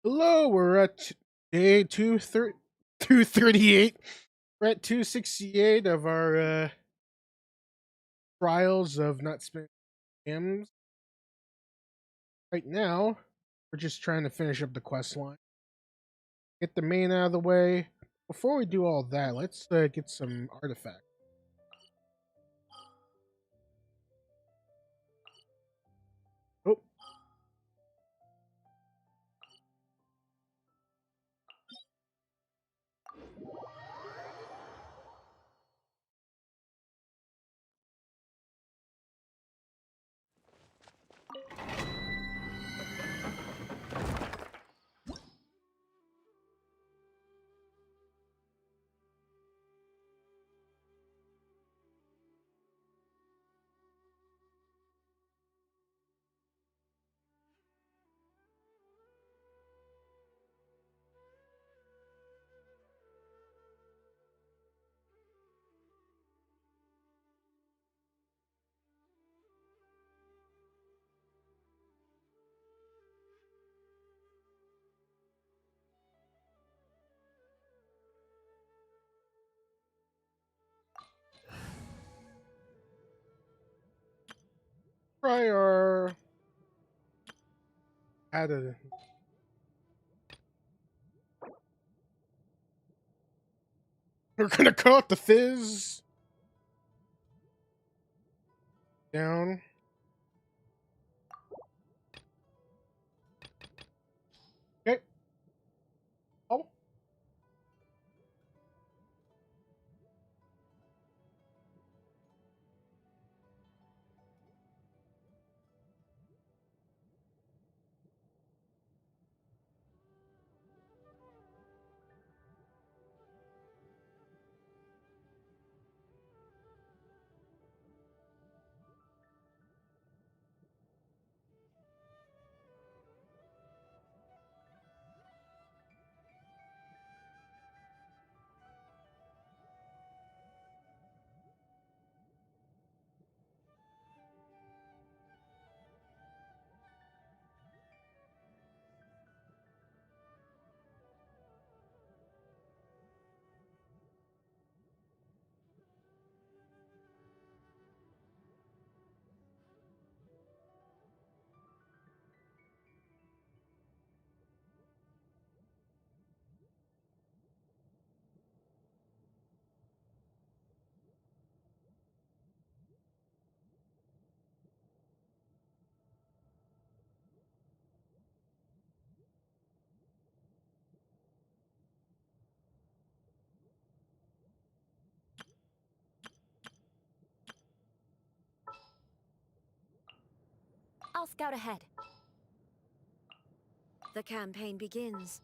Hello, we're at day 238. We're at 268 of our trials of not spending gems. Right now, we're just trying to finish up the quest line. Get the main out of the way. Before we do all that, let's get some artifacts. Oh, try our added. We're gonna cut out the fizz down. Okay. Oh. I'll scout ahead. The campaign begins.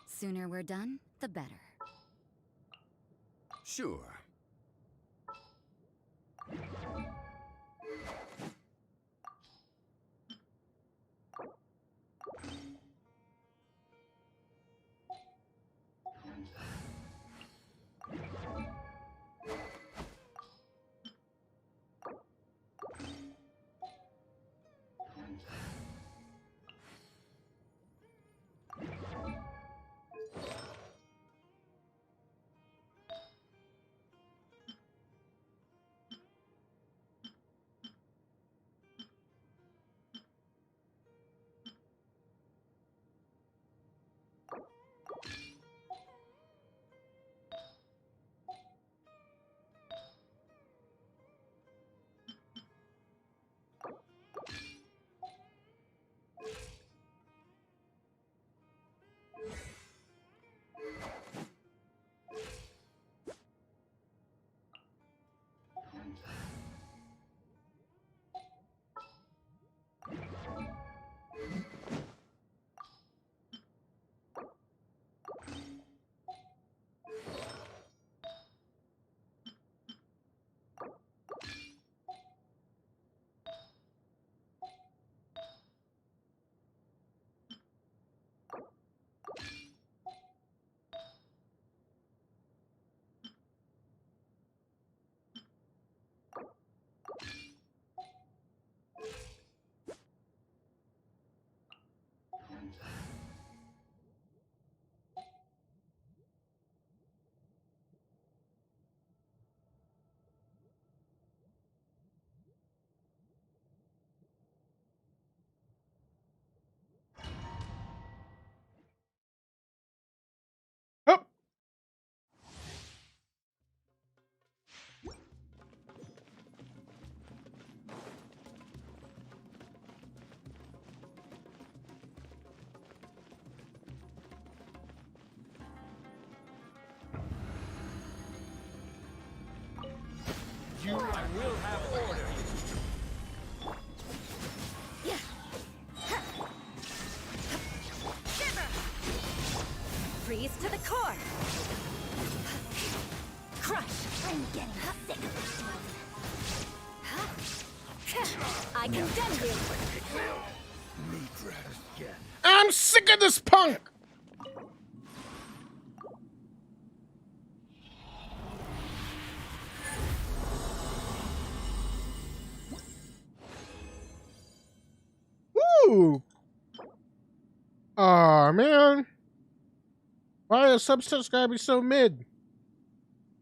Sooner we're done, the better. Sure. will have order. Shiver! Freeze to the core! Crush! I'm getting sick of this move. I condemn you! I'm sick of this punk! Woo! Aw, man. Why are subsets gotta be so mid?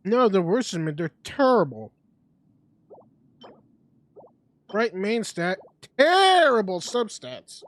No, they're worse than mid. They're terrible. Right main stat, terrible substats.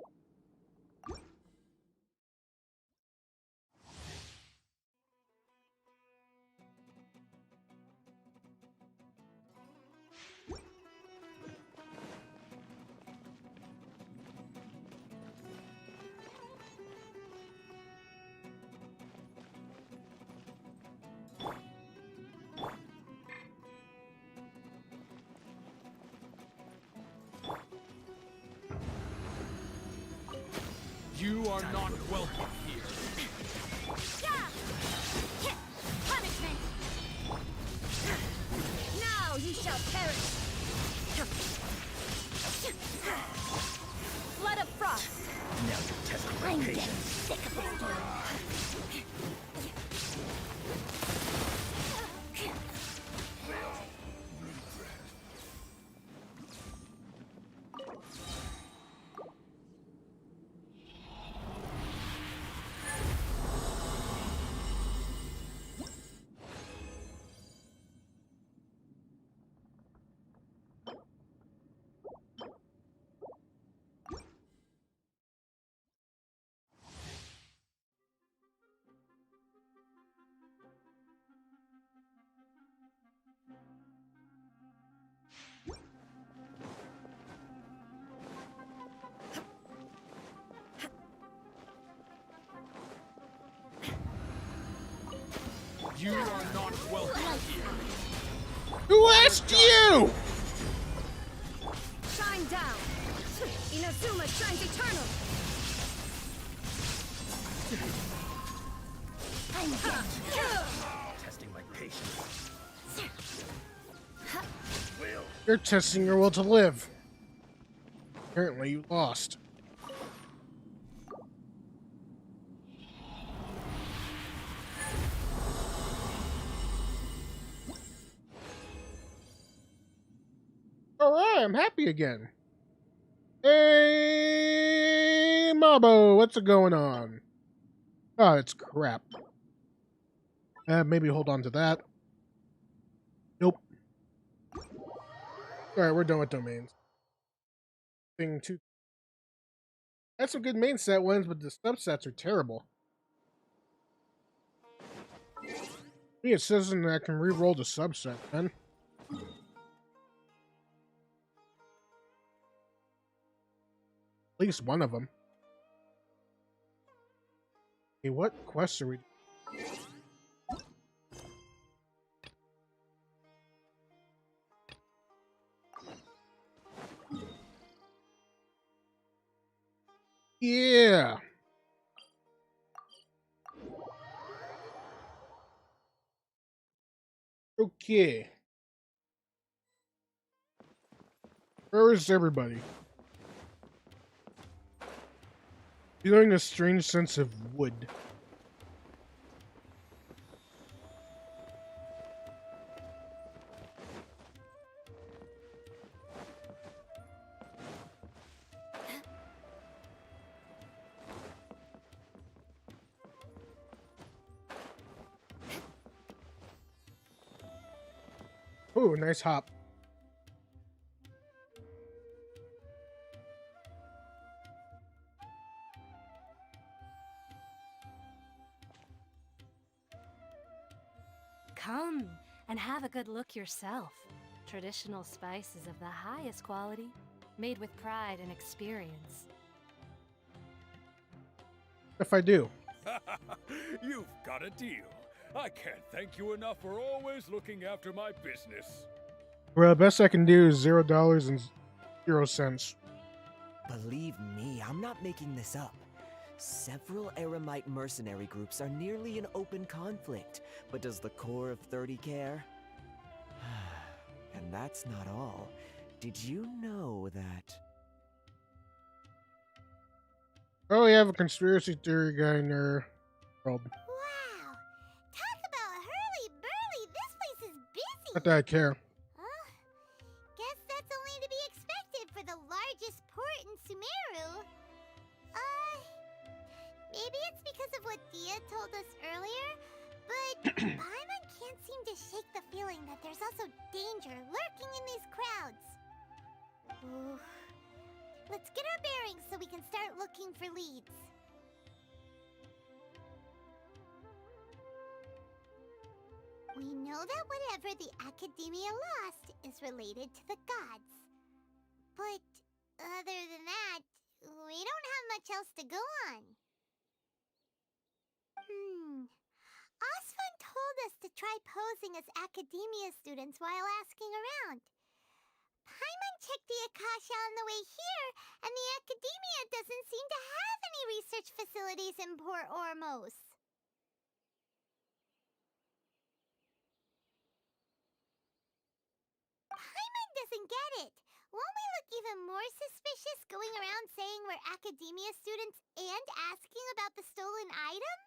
You are not welcome here. Punishment! Now you shall perish! Flood of frost! Now you're testing my I'm getting patience. sick of this move. You are not welcome here. Who asked you? Shine down! Inazuma shines eternal! Testing my patience. You're testing your will to live. Apparently you lost. Alright, I'm happy again. Hey, Mabo, what's going on? Oh, it's crap. Maybe hold on to that. Nope. Alright, we're done with domains. Thing 2. That's some good main set ones, but the subsets are terrible. It says that I can re-roll the subset, man. At least one of them. Hey, what quests are we? Yeah. Okay. Where is everybody? Feeling a strange sense of wood. Ooh, nice hop. Come and have a good look yourself. Traditional spices of the highest quality, made with pride and experience. If I do. You've got a deal. I can't thank you enough for always looking after my business. Well, the best I can do is $0.00. Believe me, I'm not making this up. Several Eremite mercenary groups are nearly in open conflict, but does the core of 30 care? And that's not all. Did you know that... Oh, you have a conspiracy theory guy in their world. Wow! Talk about hurly-burly! This place is busy! Not that I care. Guess that's only to be expected for the largest port in Sumeru. Maybe it's because of what Dia told us earlier, but Paimon can't seem to shake the feeling that there's also danger lurking in these crowds. Ooh. Let's get our bearings so we can start looking for leads. We know that whatever the Academia lost is related to the gods. But other than that, we don't have much else to go on. Osfun told us to try posing as Academia students while asking around. Paimon checked the Akasha on the way here, and the Academia doesn't seem to have any research facilities in Port Ormos. Paimon doesn't get it. Won't we look even more suspicious going around saying we're Academia students and asking about the stolen item?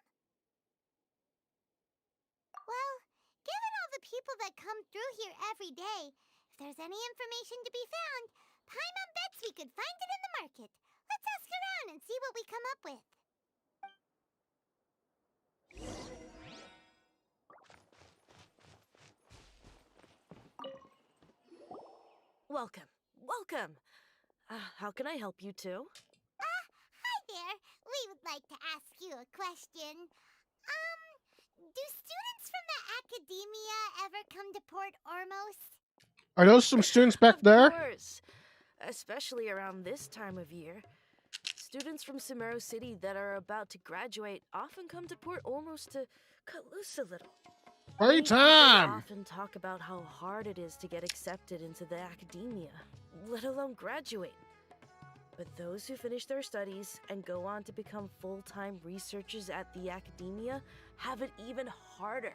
Well, given all the people that come through here every day, if there's any information to be found, Paimon bets we could find it in the market. Let's ask around and see what we come up with. Welcome. Welcome. How can I help you too? Hi there. We would like to ask you a question. Do students from the Academia ever come to Port Ormos? Are those some students back there? Of course. Especially around this time of year. Students from Sumeru City that are about to graduate often come to Port Ormos to cut loose a little. Party Many people time! often talk about how hard it is to get accepted into the Academia, let alone graduate. But those who finish their studies and go on to become full-time researchers at the Academia have it even harder.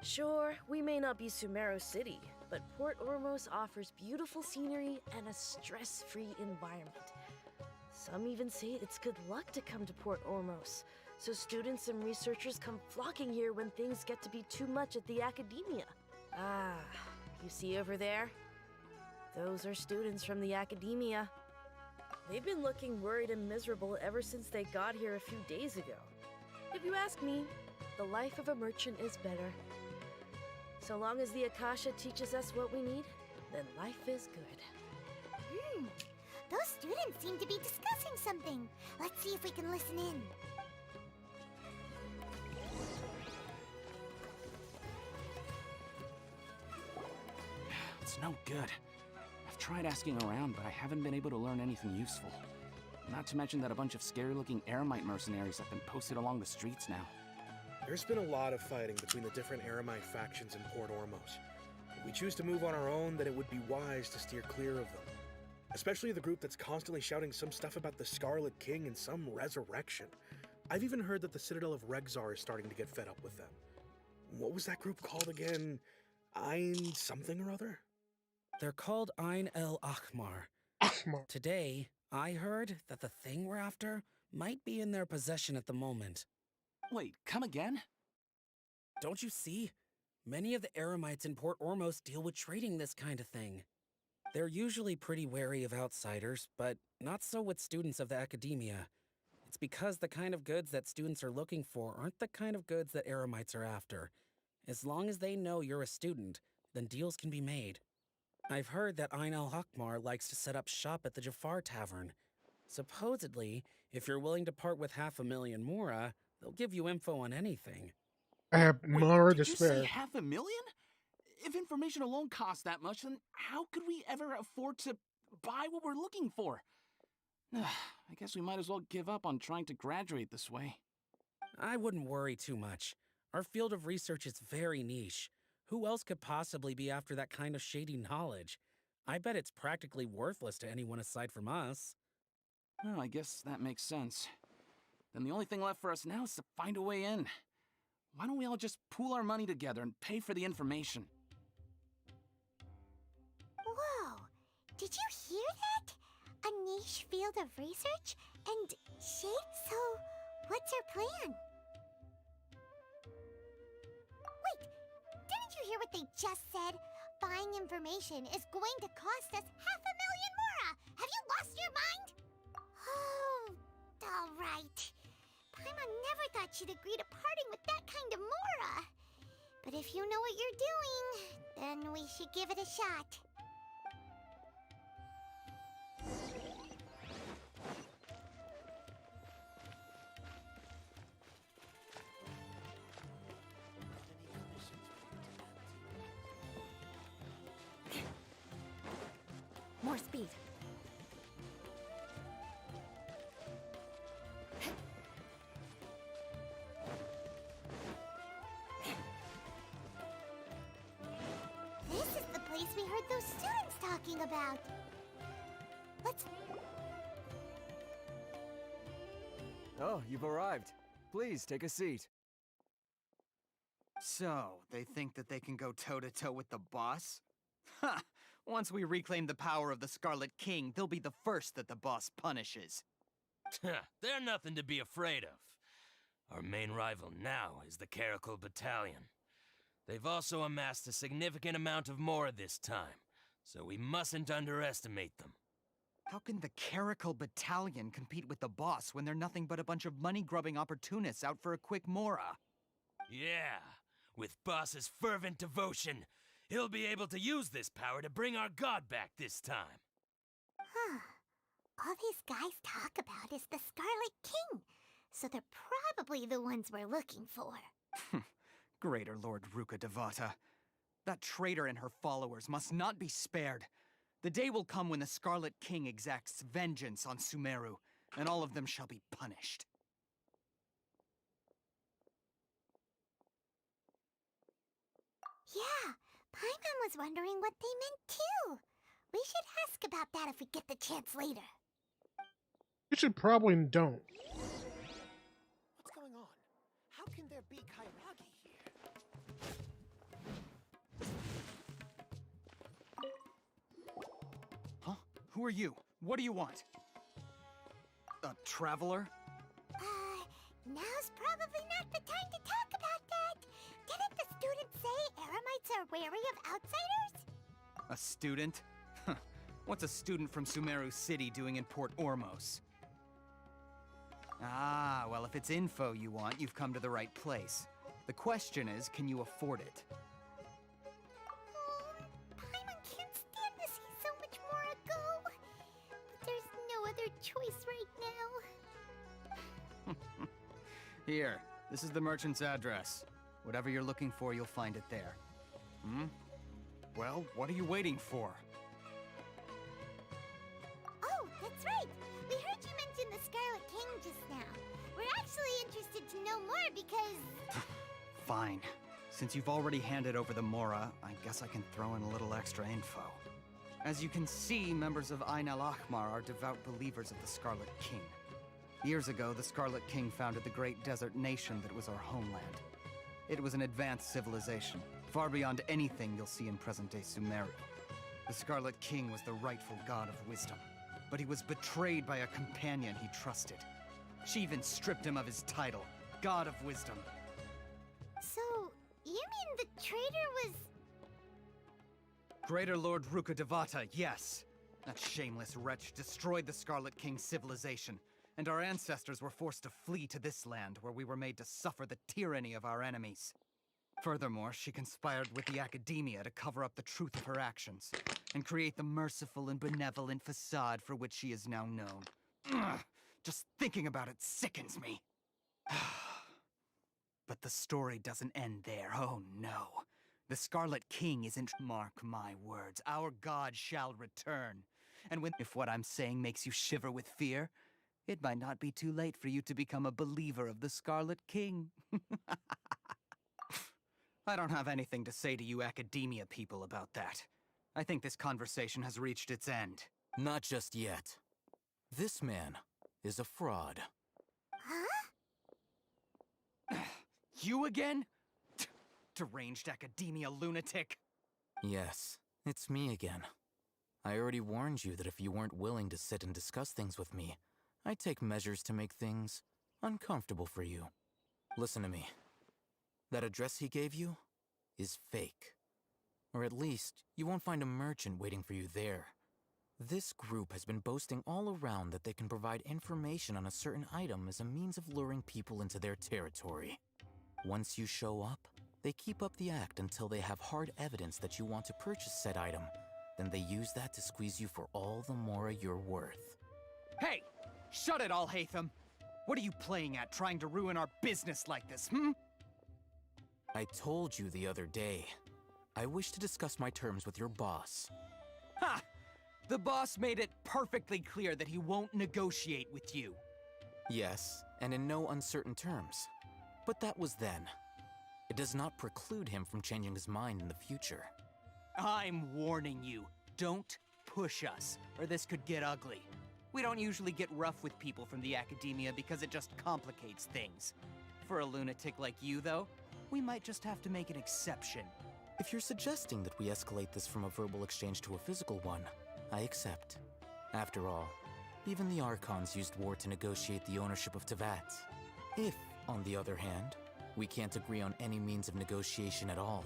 Sure, we may not be Sumeru City, but Port Ormos offers beautiful scenery and a stress-free environment. Some even say it's good luck to come to Port Ormos, so students and researchers come flocking here when things get to be too much at the Academia. Ah, you see over there? Those are students from the Academia. They've been looking worried and miserable ever since they got here a few days ago. If you ask me, the life of a merchant is better. So long as the Akasha teaches us what we need, then life is good. Those students seem to be discussing something. Let's see if we can listen in. It's no good. I've tried asking around, but I haven't been able to learn anything useful. Not to mention that a bunch of scary-looking Eremite mercenaries have been posted along the streets now. There's been a lot of fighting between the different Eremite factions in Port Ormos. If we choose to move on our own, then it would be wise to steer clear of them. Especially the group that's constantly shouting some stuff about the Scarlet King and some resurrection. I've even heard that the Citadel of Regzar is starting to get fed up with them. What was that group called again? Ein something or other? They're called Ein El Akhmar. Today, I heard that the thing we're after might be in their possession at the moment. Wait, come again? Don't you see? Many of the Eremites in Port Ormos deal with trading this kind of thing. They're usually pretty wary of outsiders, but not so with students of the Academia. It's because the kind of goods that students are looking for aren't the kind of goods that Eremites are after. As long as they know you're a student, then deals can be made. I've heard that Ein El Hakmar likes to set up shop at the Jafar Tavern. Supposedly, if you're willing to part with 500,000 Mora, they'll give you info on anything. I have more to Did you say spare. 500,000? If information alone costs that much, then how could we ever afford to buy what we're looking for? I guess we might as well give up on trying to graduate this way. I wouldn't worry too much. Our field of research is very niche. Who else could possibly be after that kind of shady knowledge? I bet it's practically worthless to anyone aside from us. Well, I guess that makes sense. Then the only thing left for us now is to find a way in. Why don't we all just pool our money together and pay for the information? Whoa! Did you hear that? A niche field of research? And shade? So, what's your plan? Wait! Didn't you hear what they just said? Buying information is going to cost us 500,000 mora! Have you lost your mind? Oh, alright. Paimon never thought she'd agree to parting with that kind of mora. But if you know what you're doing, then we should give it a shot. More speed. This is the place we heard those students talking about. Let's... Oh, you've arrived. Please, take a seat. So, they think that they can go toe-to-toe with the boss? Ha! Once we reclaim the power of the Scarlet King, they'll be the first that the boss punishes. They're nothing to be afraid of. Our main rival now is the Caracal Battalion. They've also amassed a significant amount of mora this time, so we mustn't underestimate them. How can the Caracal Battalion compete with the boss when they're nothing but a bunch of money-grubbing opportunists out for a quick mora? Yeah, with boss's fervent devotion, he'll be able to use this power to bring our god back this time. Huh. All these guys talk about is the Scarlet King, so they're probably the ones we're looking for. Greater Lord Ruka Devata. That traitor and her followers must not be spared. The day will come when the Scarlet King exacts vengeance on Sumeru, and all of them shall be punished. Yeah, Paimon was wondering what they meant too. We should ask about that if we get the chance later. You should probably don't. What's going on? How can there be Kairagi here? Huh? Who are you? What do you want? A traveler? Now's probably not the time to talk about that. Didn't the student say Eremites are wary of outsiders? A student? Huh. What's a student from Sumeru City doing in Port Ormos? Ah, well, if it's info you want, you've come to the right place. The question is, can you afford it? Paimon can't stand to see so much more go. But there's no other choice right now. Here, this is the merchant's address. Whatever you're looking for, you'll find it there. Hmm? Well, what are you waiting for? Oh, that's right. We heard you mention the Scarlet King just now. We're actually interested to know more because... Fine. Since you've already handed over the Mora, I guess I can throw in a little extra info. As you can see, members of Ain al-Ahmar are devout believers of the Scarlet King. Years ago, the Scarlet King founded the great desert nation that was our homeland. It was an advanced civilization, far beyond anything you'll see in present-day Sumeru. The Scarlet King was the rightful god of wisdom, but he was betrayed by a companion he trusted. She even stripped him of his title, God of Wisdom. So, you mean the traitor was... Greater Lord Ruka Devata, yes. That shameless wretch destroyed the Scarlet King's civilization, and our ancestors were forced to flee to this land where we were made to suffer the tyranny of our enemies. Furthermore, she conspired with the academia to cover up the truth of her actions, and create the merciful and benevolent facade for which she is now known. Ugh, just thinking about it sickens me. But the story doesn't end there, oh no. The Scarlet King isn't... Mark my words, our god shall return. And if what I'm saying makes you shiver with fear, it might not be too late for you to become a believer of the Scarlet King. I don't have anything to say to you academia people about that. I think this conversation has reached its end. Not just yet. This man is a fraud. Huh? You again? Deranged academia lunatic. Yes, it's me again. I already warned you that if you weren't willing to sit and discuss things with me, I'd take measures to make things uncomfortable for you. Listen to me. That address he gave you is fake. Or at least, you won't find a merchant waiting for you there. This group has been boasting all around that they can provide information on a certain item as a means of luring people into their territory. Once you show up, they keep up the act until they have hard evidence that you want to purchase said item. Then they use that to squeeze you for all the more you're worth. Hey! Shut it all, Hatham! What are you playing at, trying to ruin our business like this, hmm? I told you the other day. I wish to discuss my terms with your boss. Ha! The boss made it perfectly clear that he won't negotiate with you. Yes, and in no uncertain terms. But that was then. It does not preclude him from changing his mind in the future. I'm warning you, don't push us, or this could get ugly. We don't usually get rough with people from the academia because it just complicates things. For a lunatic like you, though, we might just have to make an exception. If you're suggesting that we escalate this from a verbal exchange to a physical one, I accept. After all, even the Archons used war to negotiate the ownership of Teyvat. If, on the other hand, we can't agree on any means of negotiation at all,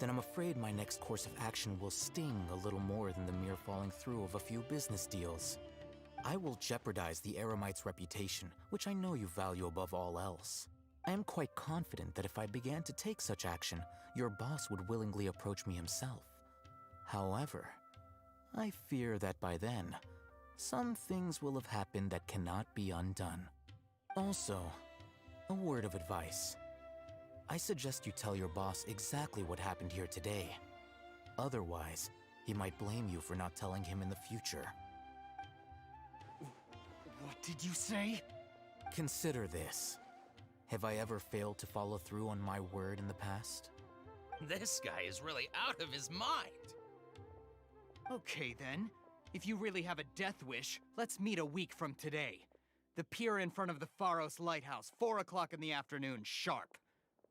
then I'm afraid my next course of action will sting a little more than the mere falling through of a few business deals. I will jeopardize the Eremite's reputation, which I know you value above all else. I am quite confident that if I began to take such action, your boss would willingly approach me himself. However, I fear that by then, some things will have happened that cannot be undone. Also, a word of advice. I suggest you tell your boss exactly what happened here today. Otherwise, he might blame you for not telling him in the future. What did you say? Consider this. Have I ever failed to follow through on my word in the past? This guy is really out of his mind. Okay then. If you really have a death wish, let's meet a week from today. The pier in front of the Pharos Lighthouse, 4 o'clock in the afternoon, sharp.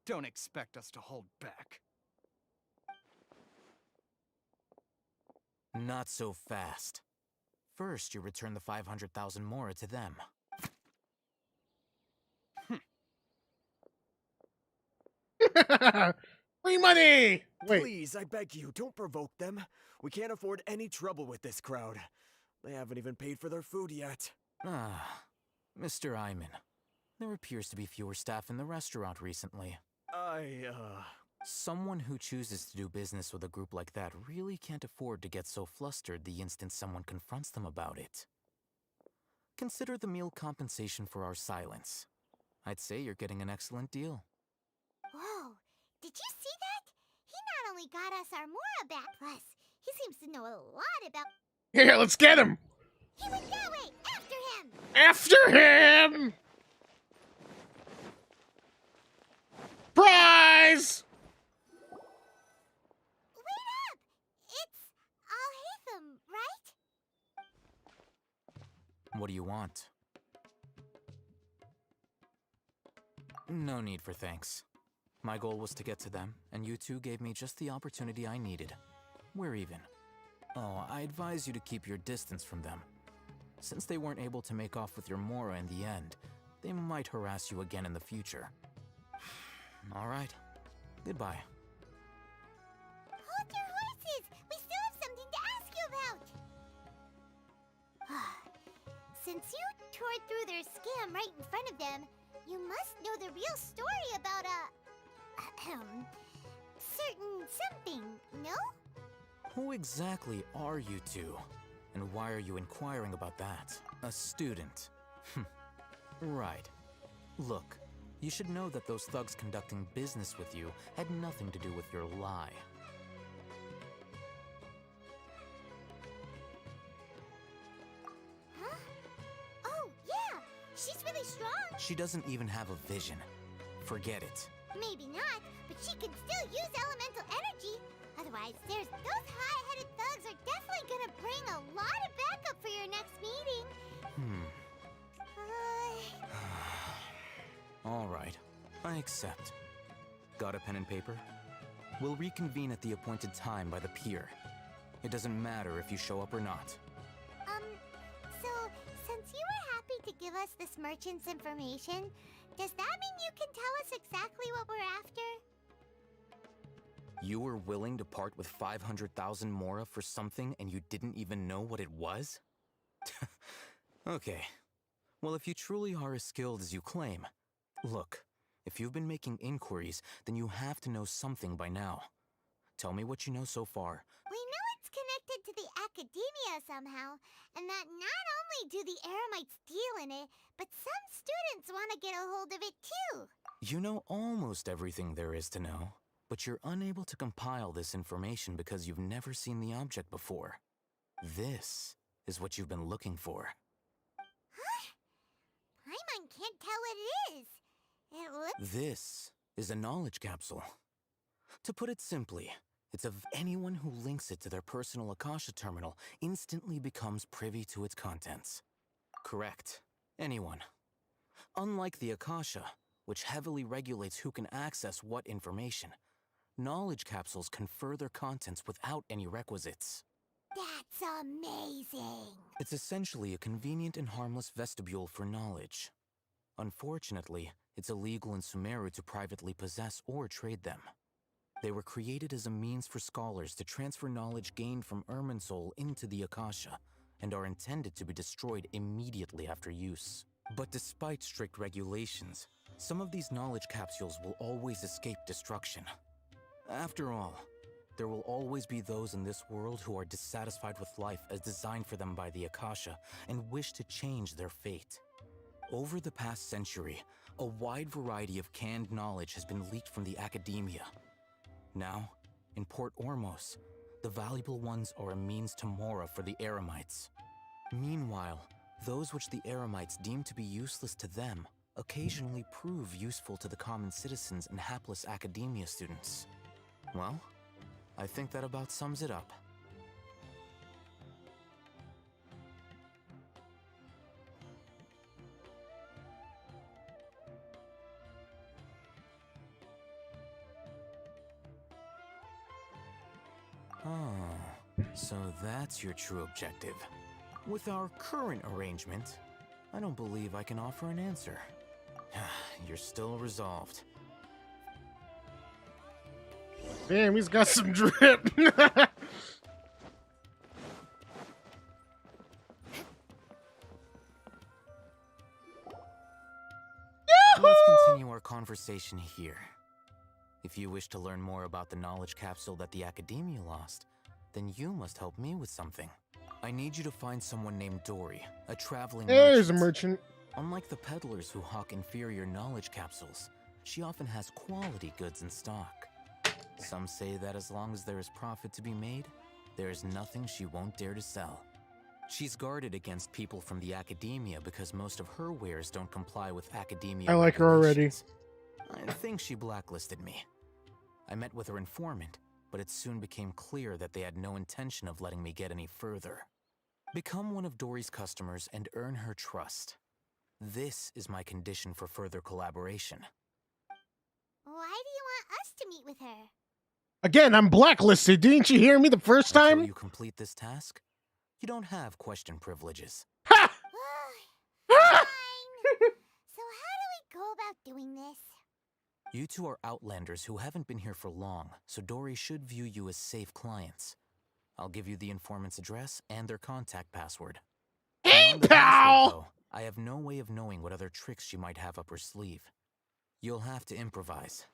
Don't expect us to hold back. Not so fast. First, you return the 500,000 mora to them. Free money! Wait. Please, I beg you, don't provoke them. We can't afford any trouble with this crowd. They haven't even paid for their food yet. Ah, Mr. Iman. There appears to be fewer staff in the restaurant recently. Someone who chooses to do business with a group like that really can't afford to get so flustered the instant someone confronts them about it. Consider the meal compensation for our silence. I'd say you're getting an excellent deal. Whoa, did you see that? He not only got us our Mora back, plus he seems to know a lot about... Here, let's get him! He went that way! After him! After him! Prize! Wait up! It's all Hatham, right? What do you want? No need for thanks. My goal was to get to them, and you two gave me just the opportunity I needed. We're even. Oh, I advise you to keep your distance from them. Since they weren't able to make off with your Mora in the end, they might harass you again in the future. Alright. Goodbye. Hold your horses! We still have something to ask you about! Since you tore through their scam right in front of them, you must know the real story about certain something, no? Who exactly are you two? And why are you inquiring about that? A student. Right. Look, you should know that those thugs conducting business with you had nothing to do with your lie. Huh? Oh, yeah! She's really strong! She doesn't even have a vision. Forget it. Maybe not, but she can still use elemental energy. Otherwise, those high-headed thugs are definitely gonna bring a lot of backup for your next meeting. All right, I accept. Got a pen and paper? We'll reconvene at the appointed time by the pier. It doesn't matter if you show up or not. So, since you were happy to give us this merchant's information, does that mean you can tell us exactly what we're after? You were willing to part with 500,000 mora for something and you didn't even know what it was? Okay. Well, if you truly are as skilled as you claim, look, if you've been making inquiries, then you have to know something by now. Tell me what you know so far. We know it's connected to the academia somehow, and that not only do the Eremites deal in it, but some students want to get a hold of it too. You know almost everything there is to know, but you're unable to compile this information because you've never seen the object before. This is what you've been looking for. Huh? Paimon can't tell what it is. It looks... This is a knowledge capsule. To put it simply, it's of anyone who links it to their personal Akasha terminal instantly becomes privy to its contents. Correct. Anyone. Unlike the Akasha, which heavily regulates who can access what information, knowledge capsules confer their contents without any requisites. That's amazing! It's essentially a convenient and harmless vestibule for knowledge. Unfortunately, it's illegal in Sumeru to privately possess or trade them. They were created as a means for scholars to transfer knowledge gained from Irminsul into the Akasha, and are intended to be destroyed immediately after use. But despite strict regulations, some of these knowledge capsules will always escape destruction. After all, there will always be those in this world who are dissatisfied with life as designed for them by the Akasha and wish to change their fate. Over the past century, a wide variety of canned knowledge has been leaked from the academia. Now, in Port Ormos, the valuable ones are a means to mora for the Eremites. Meanwhile, those which the Eremites deem to be useless to them occasionally prove useful to the common citizens and hapless academia students. Well, I think that about sums it up. Oh, so that's your true objective. With our current arrangement, I don't believe I can offer an answer. You're still resolved. Damn, he's got some drip. Let's continue our conversation here. If you wish to learn more about the knowledge capsule that the Academia lost, then you must help me with something. I need you to find someone named Dory, a traveling There's a merchant. merchant. Unlike the peddlers who hawk inferior knowledge capsules, she often has quality goods in stock. Some say that as long as there is profit to be made, there is nothing she won't dare to sell. She's guarded against people from the Academia because most of her wares don't comply with Academia I like her already. regulations. I think she blacklisted me. I met with her informant, but it soon became clear that they had no intention of letting me get any further. Become one of Dory's customers and earn her trust. This is my condition for further collaboration. Why do you want us to meet with her? Again, I'm blacklisted. Didn't you hear me the first Until time? you complete this task, you don't have question privileges. Ha! Fine. So how do we go about doing this? You two are outlanders who haven't been here for long, so Dory should view you as safe clients. I'll give you the informant's address and their contact password. Hey, Beyond the pal! password, though, I have no way of knowing what other tricks she might have up her sleeve. You'll have to improvise.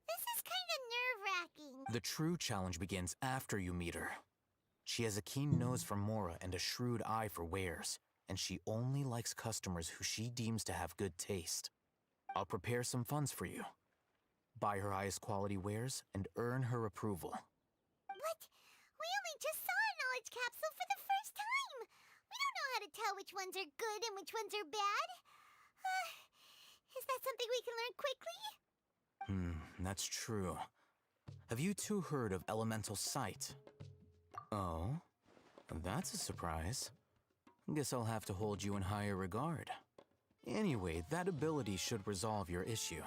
This is kind of nerve-wracking. The true challenge begins after you meet her. She has a keen nose for mora and a shrewd eye for wares, and she only likes customers who she deems to have good taste. I'll prepare some funds for you. Buy her highest quality wares and earn her approval. What? We only just saw a knowledge capsule for the first time. We don't know how to tell which ones are good and which ones are bad. Is that something we can learn quickly? That's true. Have you two heard of elemental sight? Oh, that's a surprise. Guess I'll have to hold you in higher regard. Anyway, that ability should resolve your issue.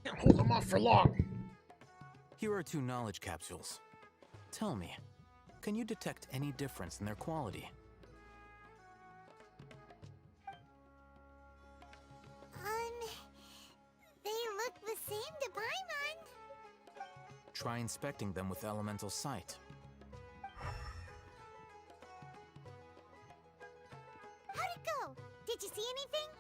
Can't hold them off for long. Here are 2 knowledge capsules. Tell me, can you detect any difference in their quality? They look the same to Paimon. Try inspecting them with elemental sight. How'd it go? Did you see anything?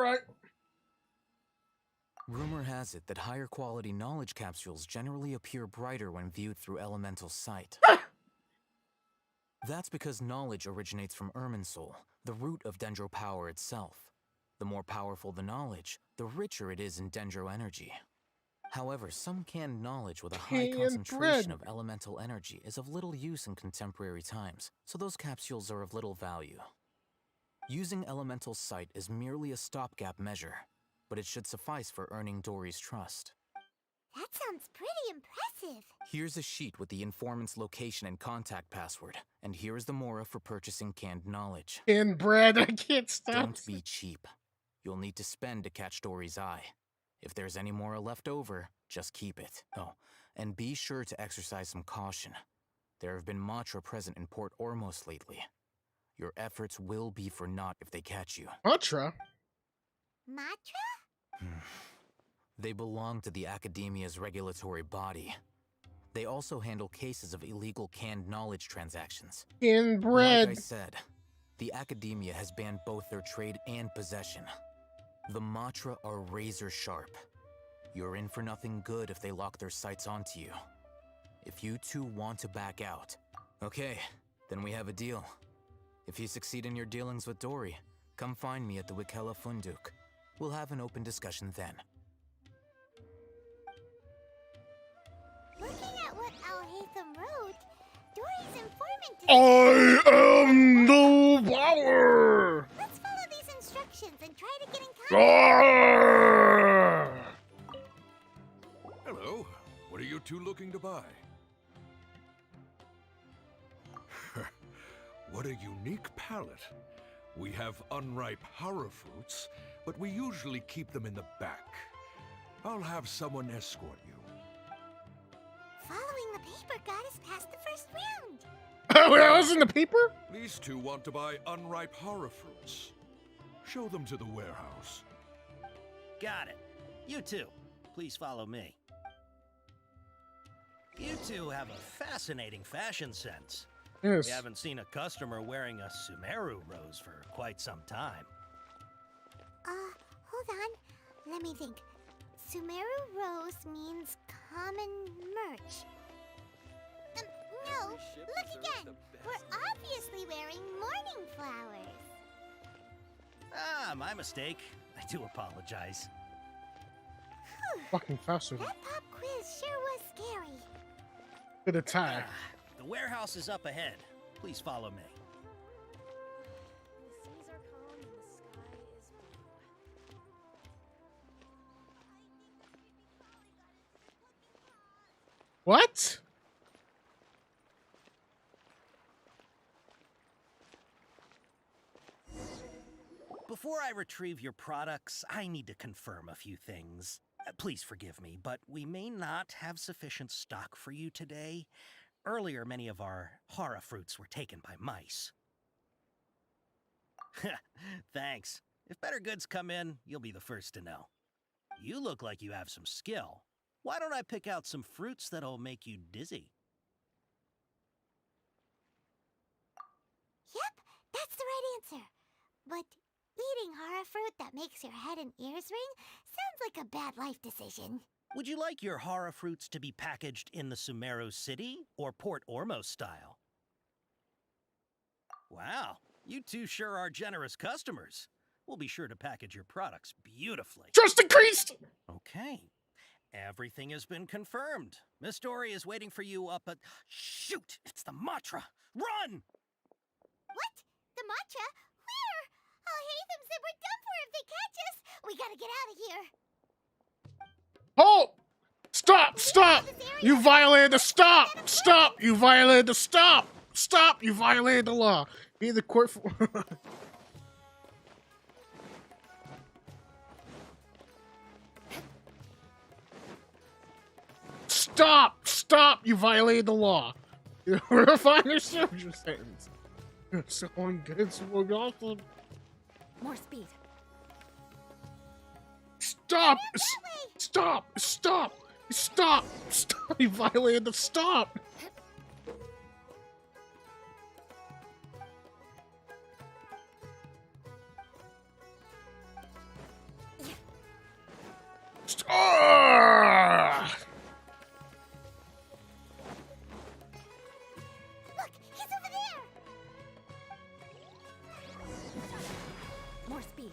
Right. Rumor has it that higher quality knowledge capsules generally appear brighter when viewed through elemental sight. That's because knowledge originates from Irminsul, the root of Dendro power itself. The more powerful the knowledge, the richer it is in Dendro energy. However, some canned knowledge with a high concentration of elemental energy is of little use in contemporary times, so those capsules are of little value. Using elemental sight is merely a stopgap measure, but it should suffice for earning Dory's trust. That sounds pretty impressive. Here's a sheet with the informant's location and contact password, and here is the Mora for purchasing canned knowledge. And bread, I can't stop. Don't be cheap. You'll need to spend to catch Dory's eye. If there's any Mora left over, just keep it. Oh, and be sure to exercise some caution. There have been Matra present in Port Ormos lately. Your efforts will be for naught if they catch you. Matra? Matra? They belong to the Academia's regulatory body. They also handle cases of illegal canned knowledge transactions. Inbred. Like I said, the Academia has banned both their trade and possession. The Matra are razor sharp. You're in for nothing good if they lock their sights onto you. If you two want to back out, okay, then we have a deal. If you succeed in your dealings with Dory, come find me at the Wikela Funduk. We'll have an open discussion then. Looking at what Al-Haytham wrote, Dory's informant is... I am the power! Let's follow these instructions and try to get in contact. Hello. What are you two looking to buy? What a unique palette. We have unripe horror fruits, but we usually keep them in the back. I'll have someone escort you. Following the paper got us past the first round. Oh, that was in the paper? These two want to buy unripe horror fruits. Show them to the warehouse. Got it. You two, please follow me. You two have a fascinating fashion sense. Yes. We haven't seen a customer wearing a Sumeru rose for quite some time. Hold on. Let me think. Sumeru rose means common merch. No, look again. We're obviously wearing morning flowers. Ah, my mistake. I do apologize. Fucking faster. That pop quiz sure was scary. Good attack. The warehouse is up ahead. Please follow me. The seas are calm and the sky is blue. What? Before I retrieve your products, I need to confirm a few things. Please forgive me, but we may not have sufficient stock for you today. Earlier, many of our hara fruits were taken by mice. Thanks. If better goods come in, you'll be the first to know. You look like you have some skill. Why don't I pick out some fruits that'll make you dizzy? Yep, that's the right answer. But eating hara fruit that makes your head and ears ring sounds like a bad life decision. Would you like your hara fruits to be packaged in the Sumeru City or Port Ormos style? Wow, you two sure are generous customers. We'll be sure to package your products beautifully. Trust increased! Okay. Everything has been confirmed. Miss Dory is waiting for you up at... Shoot! It's the Matra! Run! What? The matcha? Where? Oh, Hatham said we're done for if they catch us. We gotta get out of here. Halt! Stop! Stop! You violated the stop! Stop! You violated the stop! Stop! You violated the law. Be the court for... Stop! Stop! You violated the law. Refine your social sentence. Someone gets awesome. More speed. Stop! Stop! Stop! Stop! Stop! You violated the stop! Stop! Look, he's over there. More speed.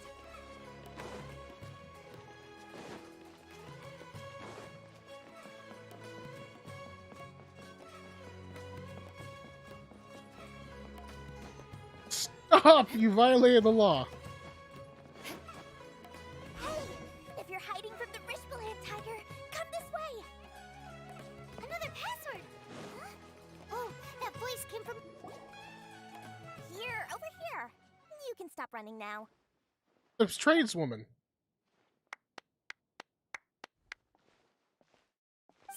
Stop! You violated the law. Hey, if you're hiding from the Rishbaland tiger, come this way. Another password. Huh? Oh, that voice came from... Here, over here. You can stop running now. The tradeswoman.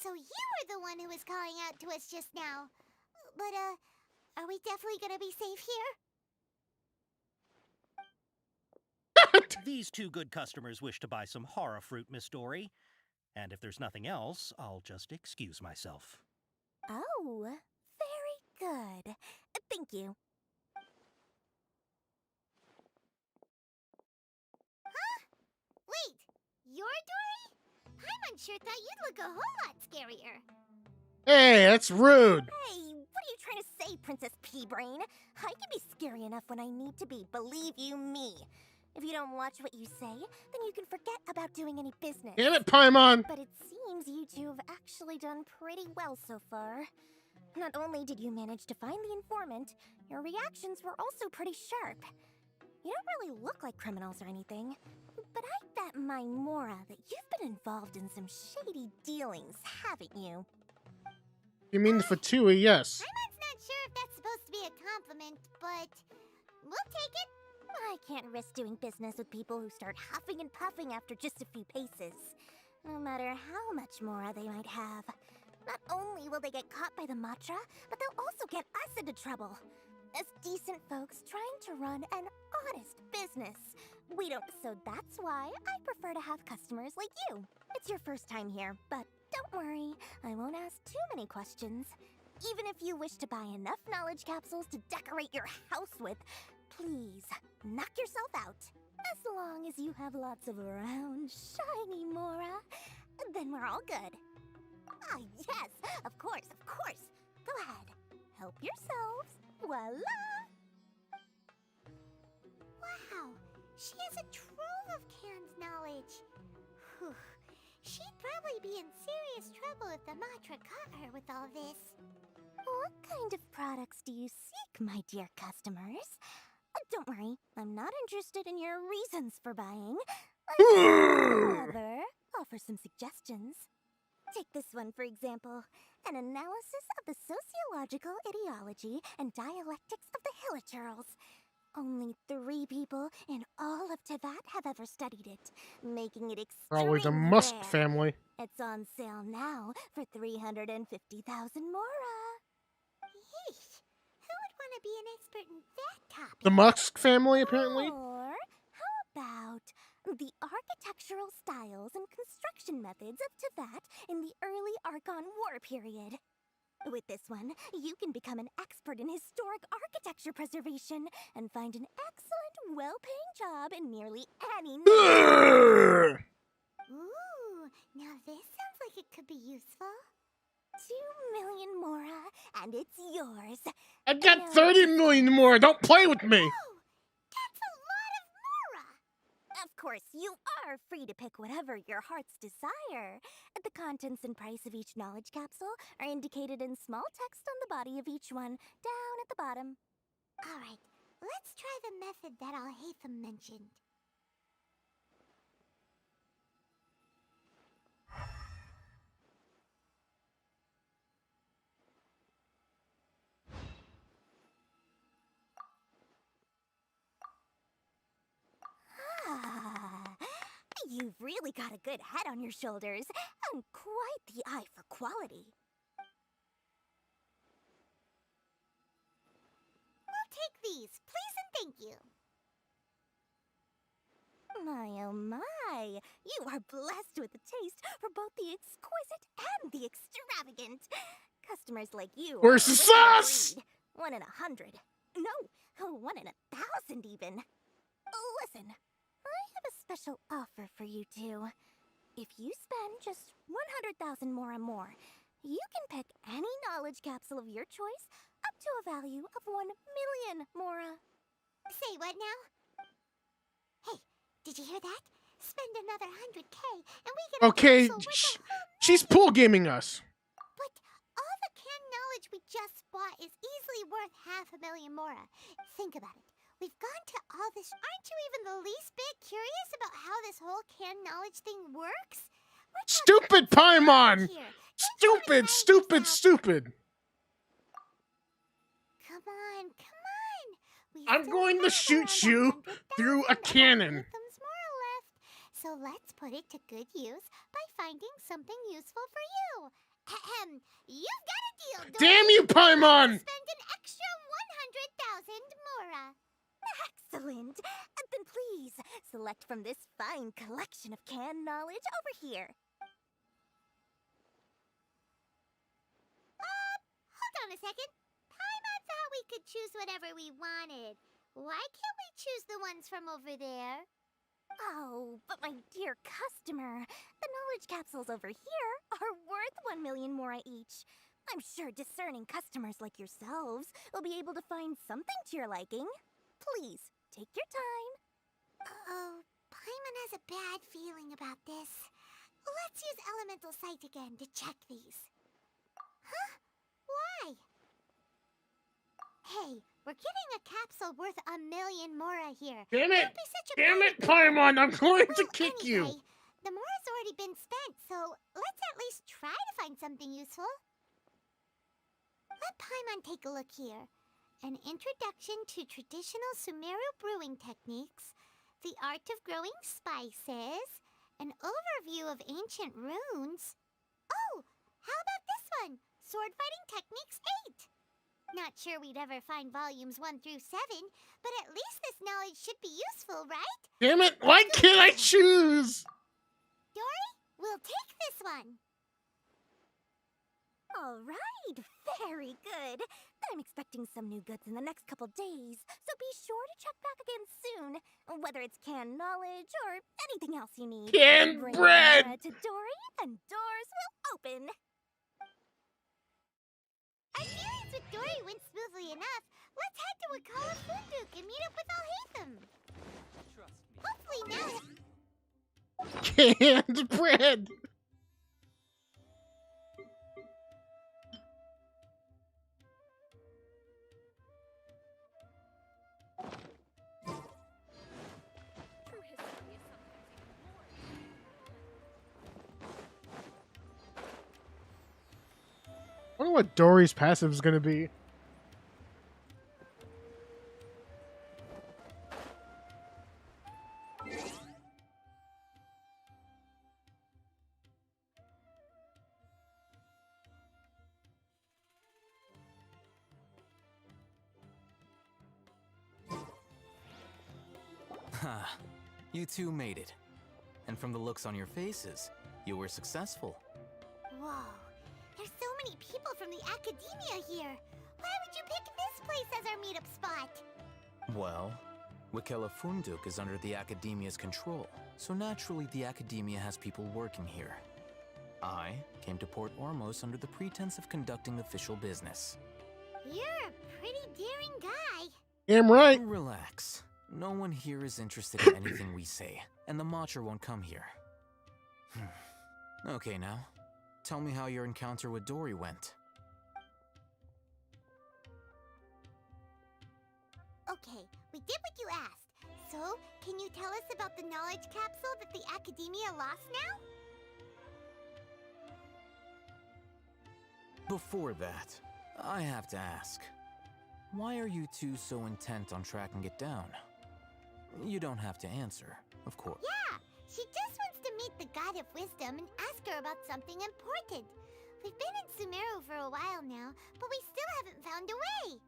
So you were the one who was calling out to us just now. But, are we definitely gonna be safe here? These two good customers wish to buy some hara fruit, Miss Dory. And if there's nothing else, I'll just excuse myself. Oh, very good. Thank you. Huh? Wait, you're Dory? Paimon sure thought you'd look a whole lot scarier. Hey, that's rude. Hey, what are you trying to say, Princess P-Brain? I can be scary enough when I need to be, believe you me. If you don't watch what you say, then you can forget about doing any business. Damn it, Paimon! But it seems you two have actually done pretty well so far. Not only did you manage to find the informant, your reactions were also pretty sharp. You don't really look like criminals or anything, but I bet my Mora that you've been involved in some shady dealings, haven't you? You mean the Fatui, yes. Paimon's not sure if that's supposed to be a compliment, but we'll take it. I can't risk doing business with people who start huffing and puffing after just a few paces. No matter how much Mora they might have. Not only will they get caught by the Matra, but they'll also get us into trouble. As decent folks trying to run an honest business. We don't, so that's why I prefer to have customers like you. It's your first time here, but don't worry, I won't ask too many questions. Even if you wish to buy enough knowledge capsules to decorate your house with, please, knock yourself out. As long as you have lots of round, shiny Mora, then we're all good. Ah, yes, of course, of course. Go ahead, help yourselves. Voila! Wow, she has a trove of canned knowledge. Whew. She'd probably be in serious trouble if the Matra caught her with all this. What kind of products do you seek, my dear customers? Don't worry, I'm not interested in your reasons for buying. I can, however, offer some suggestions. Take this one, for example. An analysis of the sociological ideology and dialectics of the Hilichurls. Only 3 people in all of Teyvat have ever studied it, making it Probably the extremely Musk rare. family. It's on sale now for 350,000 mora. Yeesh. Who would want to be an expert in that topic? The Musk family, apparently. Or how about the architectural styles and construction methods of Teyvat in the early Archon War period? With this one, you can become an expert in historic architecture preservation and find an excellent, well-paying job in nearly any niche. Ooh, now this sounds like it could be useful. 2 million mora, and it's yours. I got 30 million more. Don't play with me. Whoa! That's a lot of mora! Of course, you are free to pick whatever your heart's desire. The contents and price of each knowledge capsule are indicated in small text on the body of each one, down at the bottom. Alright, let's try the method that Alhaitham mentioned. You've really got a good head on your shoulders, and quite the eye for quality. We'll take these, please and thank you. My oh my, you are blessed with a taste for both the exquisite and the extravagant. Customers like you Where's are the a rare sauce? breed. 1 in 100. No, 1 in 1,000 even. Listen, I have a special offer for you two. If you spend just 100,000 mora more, you can pick any knowledge capsule of your choice up to a value of 1 million mora. Say what now? Hey, did you hear that? Spend another 100K and we get a Okay, capsule worth a whole she's pool gaming us. But all the canned knowledge we just bought is easily worth 500,000 mora. Think about it. We've gone to all this. Aren't you even the least bit curious about how this whole canned knowledge thing works? Stupid Paimon! Stupid, stupid, stupid. Come on, come on. I'm going to shoot you through a cannon. More left. So let's put it to good use by finding something useful for you. Ahem. You've got a deal, Dory. Damn you, Paimon! Spend an extra 100,000 mora. Excellent. Then please, select from this fine collection of canned knowledge over here. Hold on a second. Paimon thought we could choose whatever we wanted. Why can't we choose the ones from over there? Oh, but my dear customer, the knowledge capsules over here are worth 1 million mora each. I'm sure discerning customers like yourselves will be able to find something to your liking. Please, take your time. Uh-oh, Paimon has a bad feeling about this. Let's use Elemental Sight again to check these. Huh? Why? Hey, we're getting a capsule worth 1 million mora here. Damn it! Don't be such a Damn it, bad- Paimon! I'm going to kick anyway, you. The mora's already been spent, so let's at least try to find something useful. Let Paimon take a look here. An introduction to traditional Sumeru brewing techniques, the art of growing spices, an overview of ancient runes. Oh, how about this one? Sword Fighting Techniques 8. Not sure we'd ever find volumes 1 through 7, but at least this knowledge should be useful, right? Damn it! Why can't I choose? Dory, we'll take this one. All right, very good. I'm expecting some new goods in the next couple days, so be sure to check back again soon. Whether it's canned knowledge or anything else you need. Canned Bring bread! Mora to Dory, and doors will open. Our dealings with Dory went smoothly enough. Let's head to Wakala Funduk and meet up with Alhaitham. Hopefully now. Canned bread! I wonder what Dory's passive is gonna be. Ha, you two made it. And from the looks on your faces, you were successful. Whoa, there's so many people from the academia here. Why would you pick this place as our meetup spot? Well, Wikela Funduk is under the Academia's control, so naturally the Academia has people working here. I came to Port Ormos under the pretense of conducting official business. You're a pretty daring guy. Damn right. Relax. No one here is interested in anything we say, and the Matra won't come here. Okay now, tell me how your encounter with Dory went. Okay, we did what you asked. So, can you tell us about the knowledge capsule that the academia lost now? Before that, I have to ask, why are you two so intent on tracking it down? You don't have to answer, of course. Yeah, she just wants to meet the God of Wisdom and ask her about something important. We've been in Sumeru for a while now, but we still haven't found a way.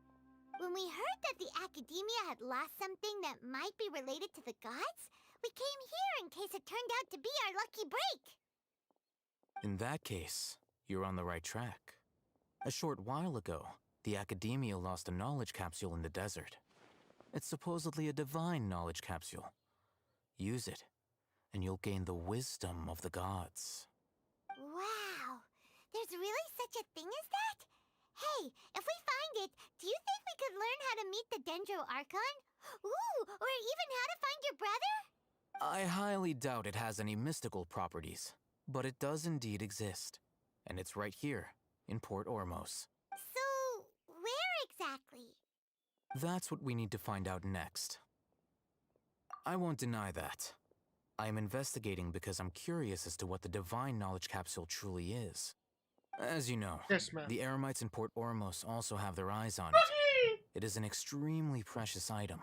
When we heard that the academia had lost something that might be related to the gods, we came here in case it turned out to be our lucky break. In that case, you're on the right track. A short while ago, the Academia lost a knowledge capsule in the desert. It's supposedly a divine knowledge capsule. Use it, and you'll gain the wisdom of the gods. Wow, there's really such a thing as that? Hey, if we find it, do you think we could learn how to meet the Dendro Archon? Ooh, or even how to find your brother? I highly doubt it has any mystical properties, but it does indeed exist. And it's right here, in Port Ormos. So, where exactly? That's what we need to find out next. I won't deny that. I am investigating because I'm curious as to what the divine knowledge capsule truly is. As you know, Yes, ma'am. the Eremites in Port Ormos also have their eyes on it. It is an extremely precious item.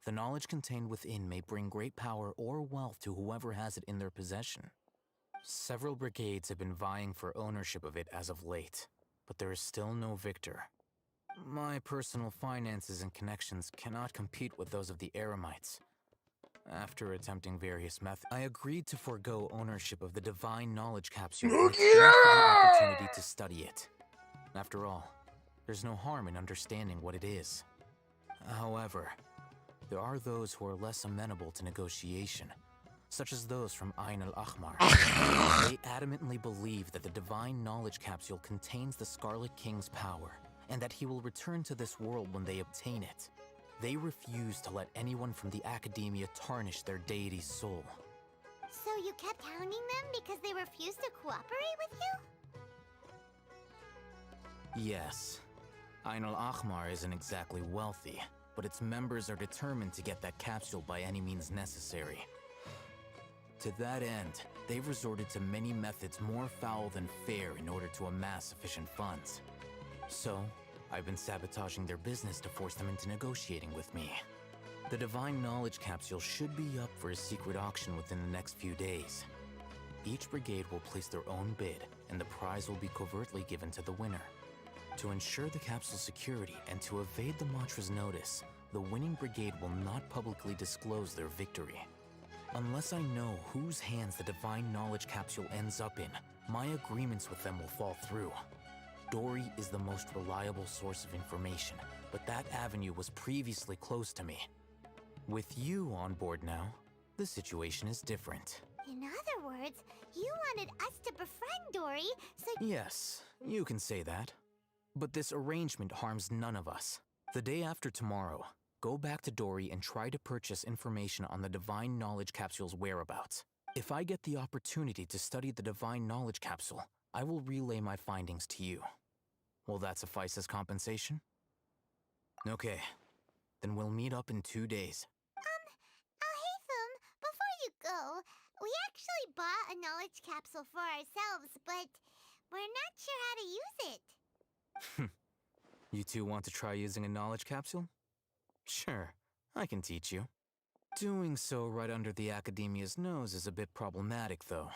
The knowledge contained within may bring great power or wealth to whoever has it in their possession. Several brigades have been vying for ownership of it as of late, but there is still no victor. My personal finances and connections cannot compete with those of the Eremites. After attempting various methods, I agreed to forego ownership of the divine knowledge capsule in exchange for the opportunity to study it. After all, there's no harm in understanding what it is. However, there are those who are less amenable to negotiation, such as those from Ain al-Ahmar. They adamantly believe that the divine knowledge capsule contains the Scarlet King's power, and that he will return to this world when they obtain it. They refuse to let anyone from the academia tarnish their deity's soul. So you kept hounding them because they refused to cooperate with you? Yes. Ain al-Ahmar isn't exactly wealthy, but its members are determined to get that capsule by any means necessary. To that end, they've resorted to many methods more foul than fair in order to amass sufficient funds. So, I've been sabotaging their business to force them into negotiating with me. The divine knowledge capsule should be up for a secret auction within the next few days. Each brigade will place their own bid, and the prize will be covertly given to the winner. To ensure the capsule's security and to evade the Matra's notice, the winning brigade will not publicly disclose their victory. Unless I know whose hands the divine knowledge capsule ends up in, my agreements with them will fall through. Dory is the most reliable source of information, but that avenue was previously closed to me. With you on board now, the situation is different. In other words, you wanted us to befriend Dory, so... Yes, you can say that. But this arrangement harms none of us. The day after tomorrow, go back to Dory and try to purchase information on the divine knowledge capsule's whereabouts. If I get the opportunity to study the divine knowledge capsule, I will relay my findings to you. Will that suffice as compensation? Okay, then we'll meet up in 2 days. Alhaitham, before you go, we actually bought a knowledge capsule for ourselves, but we're not sure how to use it. You two want to try using a knowledge capsule? Sure, I can teach you. Doing so right under the Academia's nose is a bit problematic, though.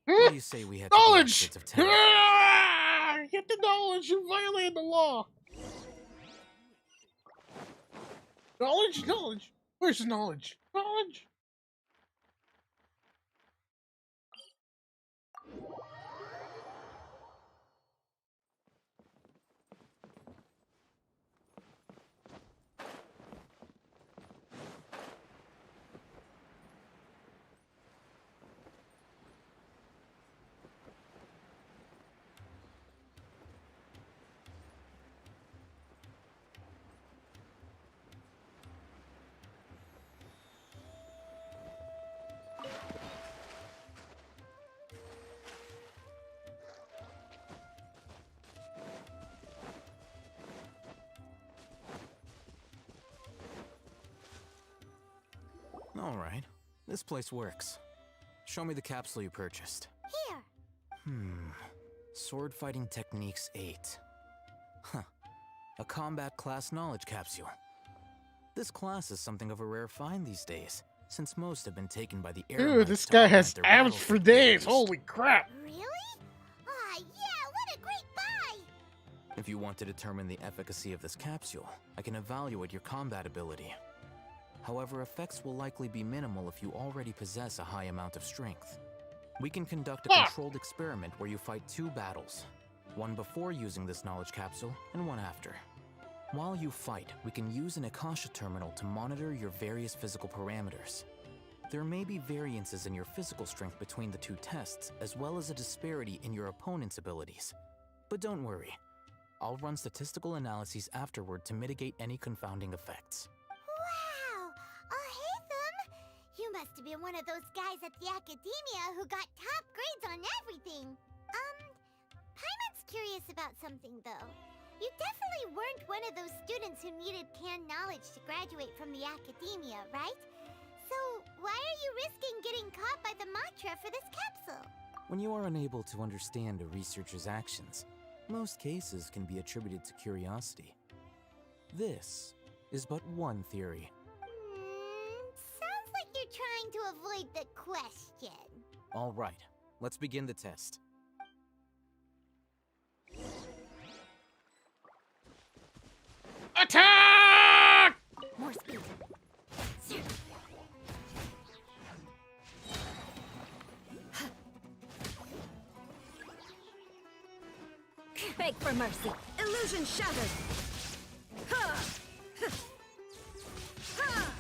What do you say we head to the Knowledge! outskirts of town? Get the knowledge! You violated the law! Knowledge? Knowledge! Where's the knowledge? Knowledge! Alright, this place works. Show me the capsule you purchased. Here. Sword Fighting Techniques 8. Huh. A combat class knowledge capsule. This class is something of a rare find these days, since most have been taken by the Air Dude, Knights this to guy augment has their abs for battlefield days. abilities. Holy crap! Really? Ah, yeah, what a great buy! If you want to determine the efficacy of this capsule, I can evaluate your combat ability. However, effects will likely be minimal if you already possess a high amount of strength. We can conduct a controlled experiment where you fight 2 battles, one before using this knowledge capsule and one after. While you fight, we can use an Akasha terminal to monitor your various physical parameters. There may be variances in your physical strength between the 2 tests, as well as a disparity in your opponent's abilities. But don't worry, I'll run statistical analyses afterward to mitigate any confounding effects. Wow! Ahitham! You must have been one of those guys at the Academia who got top grades on everything. Paimon's curious about something, though. You definitely weren't one of those students who needed canned knowledge to graduate from the Academia, right? So, why are you risking getting caught by the mantra for this capsule? When you are unable to understand a researcher's actions, most cases can be attributed to curiosity. This is but one theory. Sounds like you're trying to avoid the question. All right, let's begin the test. Attack! More speed. Beg for mercy. Illusion shattered. Ha! Ha!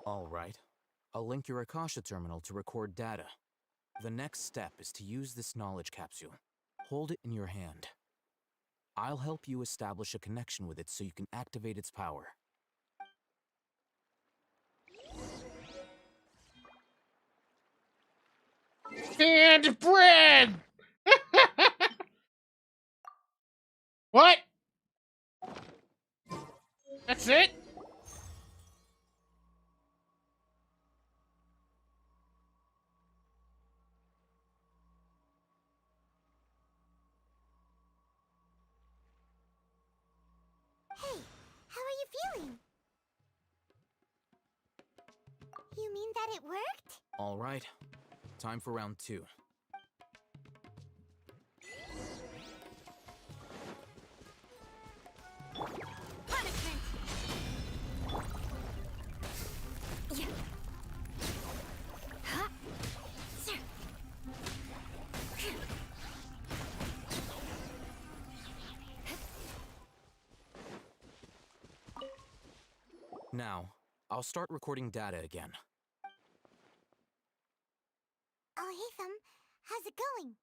All right, I'll link your Akasha terminal to record data. The next step is to use this knowledge capsule. Hold it in your hand. I'll help you establish a connection with it so you can activate its power. Canned bread! What? That's it? Hey, how are you feeling? You mean that it worked? All right, time for round 2. Punishment. Yeah. Huh? Sir. Now, I'll start recording data again. Ahitham, how's it going?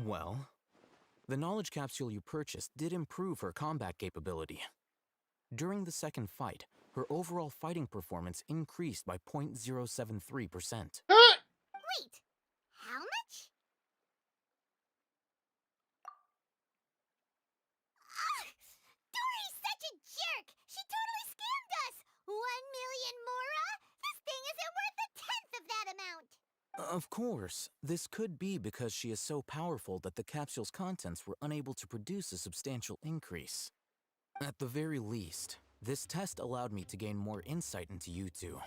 Well, the knowledge capsule you purchased did improve her combat capability. During the second fight, her overall fighting performance increased by 0.073%. Wait, how much? Dory's such a jerk! She totally scammed us! 1 million mora? This thing isn't worth a tenth of that amount! Of course, this could be because she is so powerful that the capsule's contents were unable to produce a substantial increase. At the very least, this test allowed me to gain more insight into you two.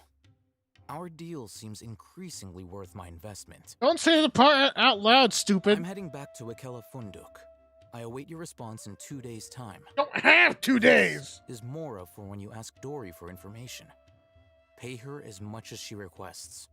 Our deal seems increasingly worth my investment. Don't say the part out loud, stupid. I'm heading back to Akela Funduk. I await your response in 2 days' time. Don't have 2 days! This is Mora for when you ask Dory for information. Pay her as much as she requests.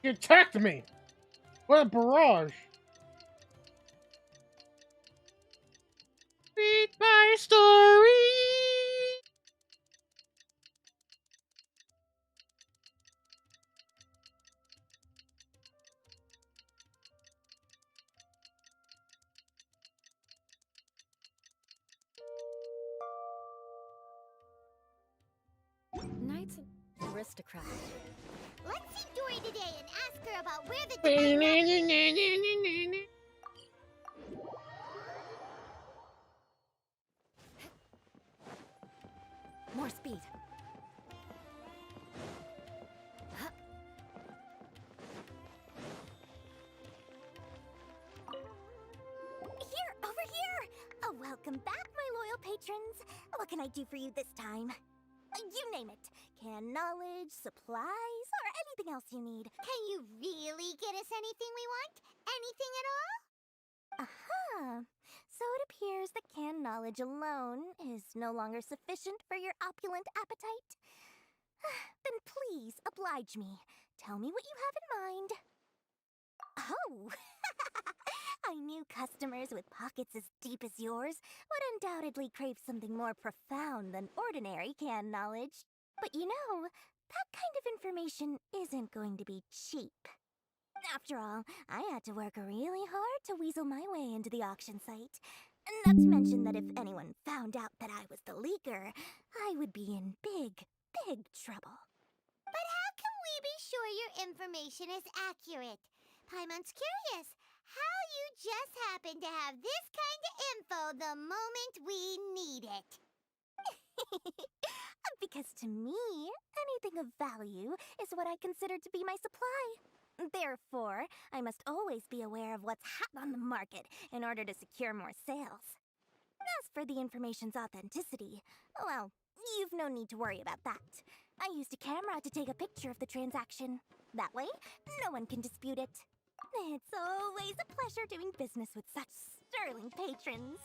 You attacked me! What a barrage! Read my story! Knights and aristocrats. Let's see Dory today and ask her about where the More speed. Here, over here! Oh, welcome back, my loyal patrons. What can I do for you this time? You name it. Can knowledge, supplies, or anything else you need. Can you really get us anything we want? Anything at all? Aha! So it appears that canned knowledge alone is no longer sufficient for your opulent appetite? Then please, oblige me. Tell me what you have in mind. Oh! I knew customers with pockets as deep as yours would undoubtedly crave something more profound than ordinary canned knowledge. But you know, that kind of information isn't going to be cheap. After all, I had to work really hard to weasel my way into the auction site. Not to mention that if anyone found out that I was the leaker, I would be in big, big trouble. But how can we be sure your information is accurate? Paimon's curious how you just happen to have this kind of info the moment we need it. Because to me, anything of value is what I consider to be my supply. Therefore, I must always be aware of what's hot on the market in order to secure more sales. As for the information's authenticity, well, you've no need to worry about that. I used a camera to take a picture of the transaction. That way, no one can dispute it. It's always a pleasure doing business with such sterling patrons.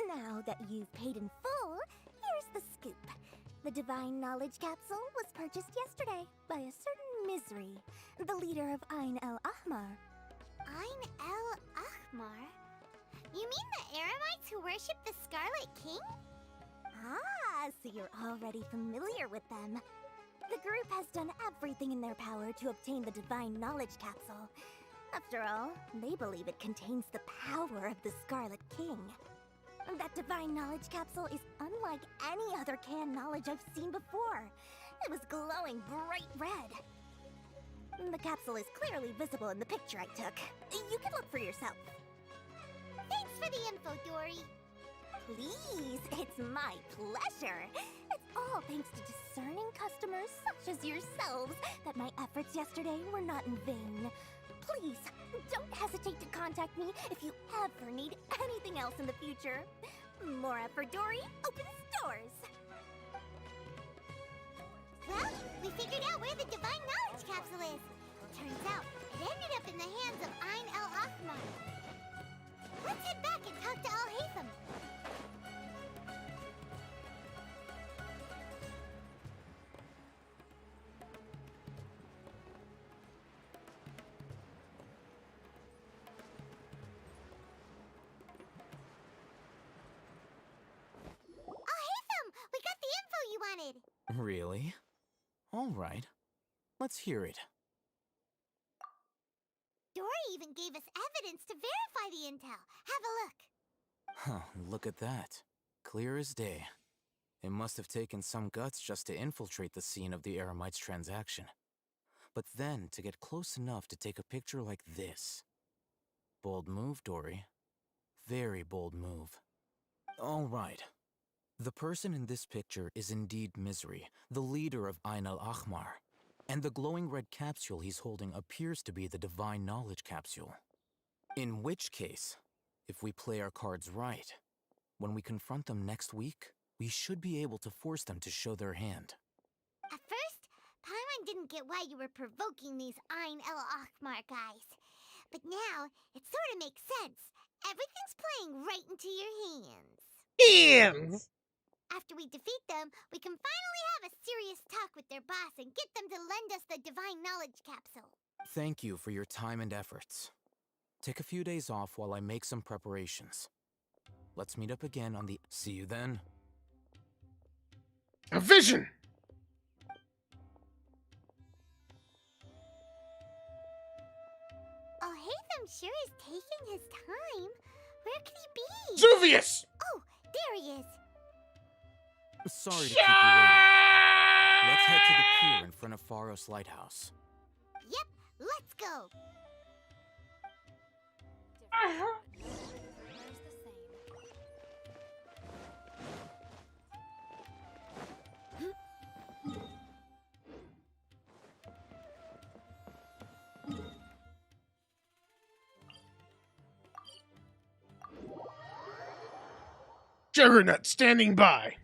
Now that you've paid in full, here's the scoop. The Divine Knowledge Capsule was purchased yesterday by a certain Misery, the leader of Ain El Ahmar. Ain El Ahmar? You mean the Eremites who worship the Scarlet King? Ah, so you're already familiar with them. The group has done everything in their power to obtain the Divine Knowledge Capsule. After all, they believe it contains the power of the Scarlet King. That Divine Knowledge Capsule is unlike any other canned knowledge I've seen before. It was glowing bright red. The capsule is clearly visible in the picture I took. You can look for yourself. Thanks for the info, Dory. Please, it's my pleasure. It's all thanks to discerning customers such as yourselves that my efforts yesterday were not in vain. Please, don't hesitate to contact me if you ever need anything else in the future. Mora for Dory opens doors. Well, we figured out where the Divine Knowledge Capsule is. Turns out, it ended up in the hands of Ain El Ahmar. Let's head back and talk to Al-Haytham. Really? All right. Let's hear it. Dory even gave us evidence to verify the intel. Have a look. Huh, look at that. Clear as day. It must have taken some guts just to infiltrate the scene of the Eremites' transaction. But then to get close enough to take a picture like this. Bold move, Dory. Very bold move. All right. The person in this picture is indeed Misery, the leader of Ain al-Ahmar. And the glowing red capsule he's holding appears to be the Divine Knowledge Capsule. In which case, if we play our cards right, when we confront them next week, we should be able to force them to show their hand. At first, Paimon didn't get why you were provoking these Ain el-Ahmar guys. But now, it sort of makes sense. Everything's playing right into your hands. Hands! After we defeat them, we can finally have a serious talk with their boss and get them to lend us the Divine Knowledge Capsule. Thank you for your time and efforts. Take a few days off while I make some preparations. Let's meet up again on the... See you then. A vision! Oh, Hatham sure is taking his time. Where could he be? Zuvius! Oh, there he is. Sorry to keep you waiting. Let's head to the pier in front of Pharos Lighthouse. Yep, let's go. Juggernaut standing by.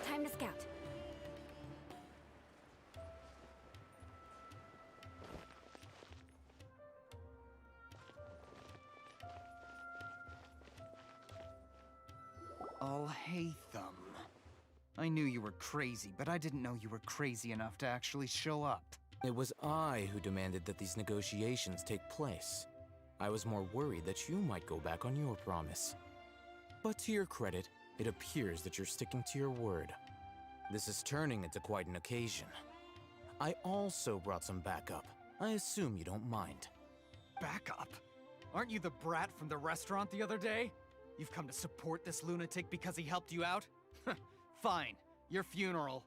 Time to scout. Oh, Hatham. I knew you were crazy, but I didn't know you were crazy enough to actually show up. It was I who demanded that these negotiations take place. I was more worried that you might go back on your promise. But to your credit, it appears that you're sticking to your word. This is turning into quite an occasion. I also brought some backup. I assume you don't mind. Backup? Aren't you the brat from the restaurant the other day? You've come to support this lunatic because he helped you out? Fine, your funeral.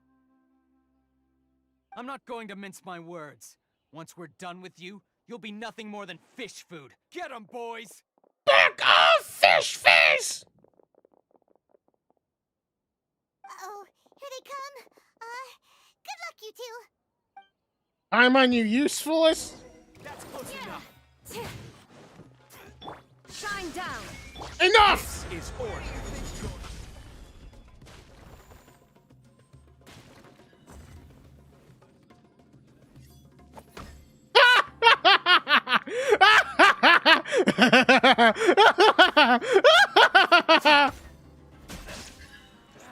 I'm not going to mince my words. Once we're done with you, you'll be nothing more than fish food. Get 'em, boys! Back off, fish face! Uh-oh, here they come. Good luck, you two. I'm on you usefulest? That's close enough. Shine down. Enough! This is order.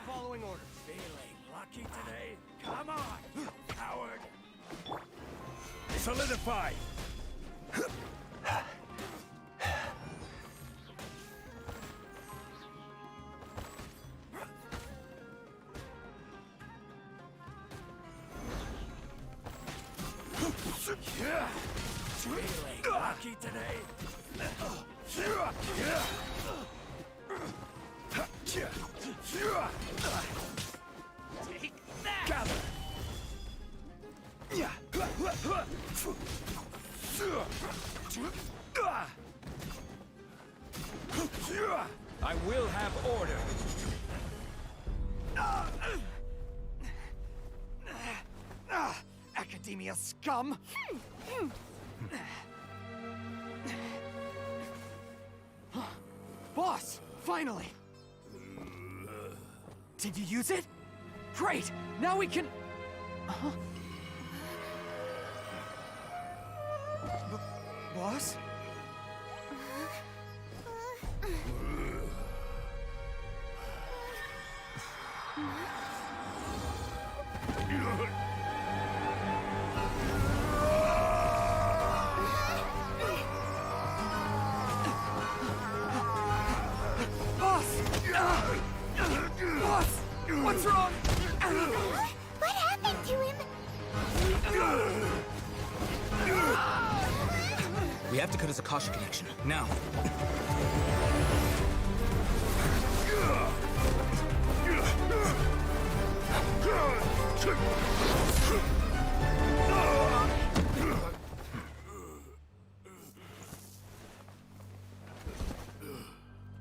Following orders. Feeling lucky today? Come on, coward. Solidify. Feeling lucky today? Take that! Gather! I will have order. Academia scum! Boss, finally! Did you use it? Great! Now we can... Boss? What's wrong? What happened to him? We have to cut his Akasha connection, now.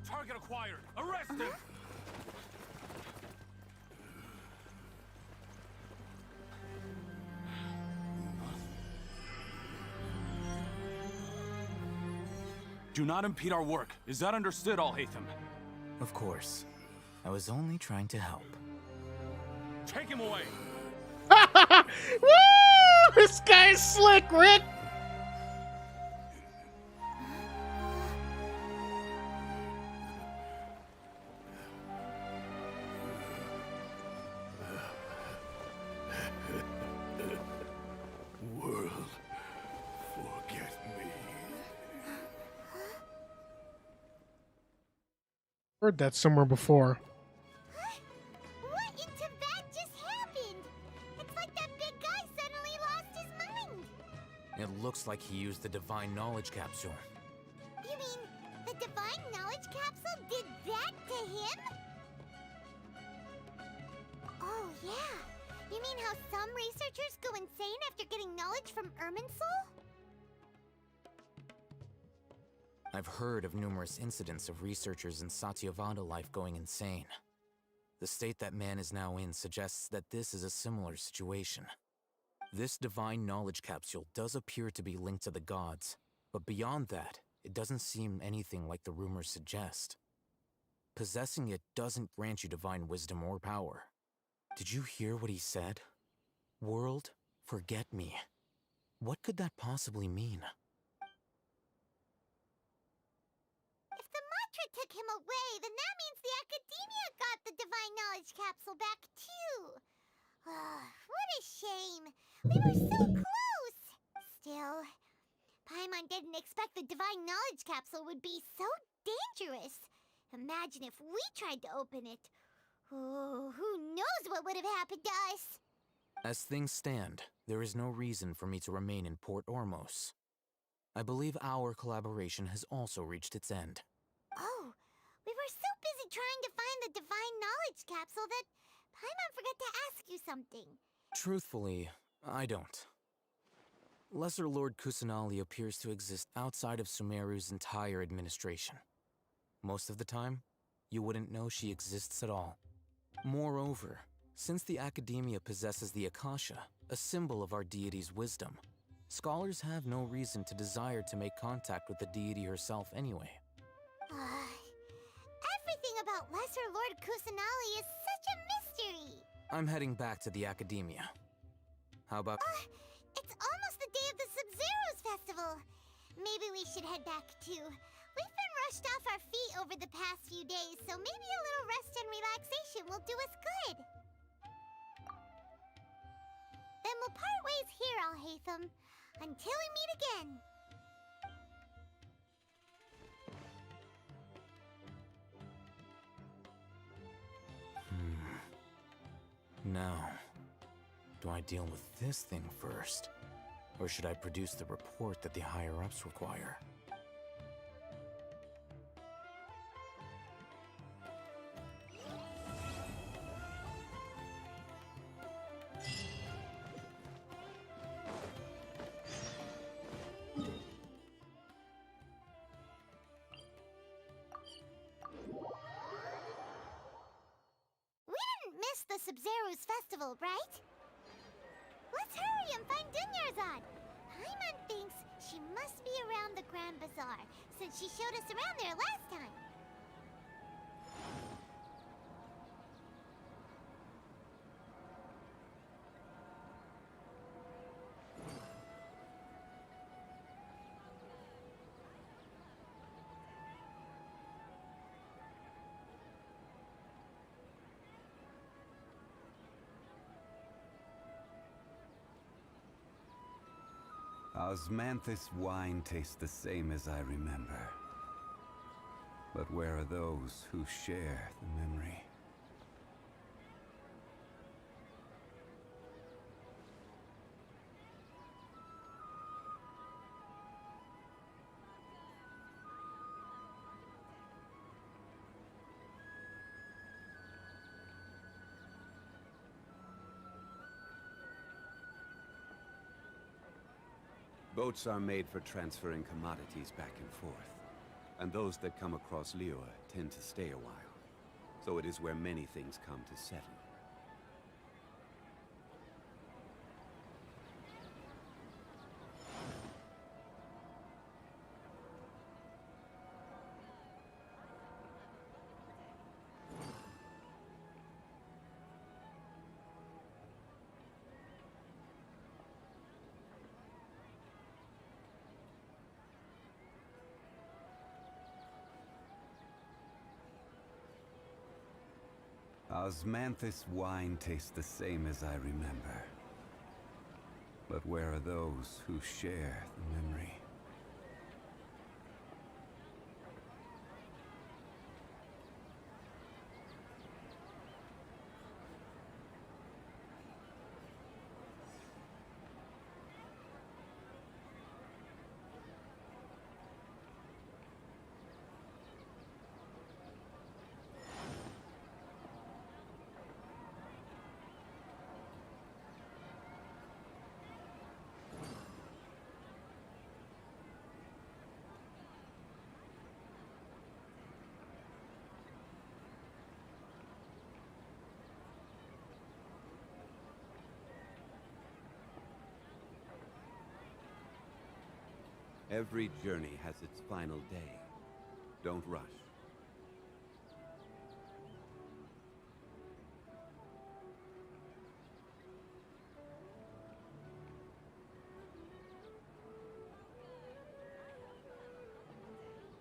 Target acquired. Arrest him. Do not impede our work. Is that understood, Alhaitham? Of course. I was only trying to help. Take him away! Woo! This guy's slick, Rick! World, forget me. Heard that somewhere before. What in Tibet just happened? It's like that big guy suddenly lost his mind. It looks like he used the Divine Knowledge Capsule. You mean the Divine Knowledge Capsule did that to him? Oh, yeah. You mean how some researchers go insane after getting knowledge from Irminsul? I've heard of numerous incidents of researchers in Satyavada life going insane. The state that man is now in suggests that this is a similar situation. This Divine Knowledge Capsule does appear to be linked to the gods, but beyond that, it doesn't seem anything like the rumors suggest. Possessing it doesn't grant you divine wisdom or power. Did you hear what he said? World, forget me. What could that possibly mean? If the mantra took him away, then that means the Academia got the Divine Knowledge Capsule back too. What a shame. We were so close. Still, Paimon didn't expect the Divine Knowledge Capsule would be so dangerous. Imagine if we tried to open it. Oh, who knows what would have happened to us? As things stand, there is no reason for me to remain in Port Ormos. I believe our collaboration has also reached its end. Oh, we were so busy trying to find the Divine Knowledge Capsule that Paimon forgot to ask you something. Truthfully, I don't. Lesser Lord Kusanali appears to exist outside of Sumeru's entire administration. Most of the time, you wouldn't know she exists at all. Moreover, since the Academia possesses the Akasha, a symbol of our deity's wisdom, scholars have no reason to desire to make contact with the deity herself anyway. Everything about Lesser Lord Kusanali is such a mystery. I'm heading back to the Academia. How about... It's almost the day of the Sub-Zero's festival. Maybe we should head back too. We've been rushed off our feet over the past few days, so maybe a little rest and relaxation will do us good. Then we'll part ways here, Alhaitham, until we meet again. Now, do I deal with this thing first? Or should I produce the report that the higher-ups require? The Sub-Zero's festival, right? Let's hurry and find Dunyarzad. Paimon thinks she must be around the Grand Bazaar, since she showed us around there last time. Osmanthus wine tastes the same as I remember. But where are those who share the memory? Boats are made for transferring commodities back and forth, and those that come across Liyue tend to stay a while. So it is where many things come to settle. Osmanthus wine tastes the same as I remember. But where are those who share the memory? Every journey has its final day. Don't rush.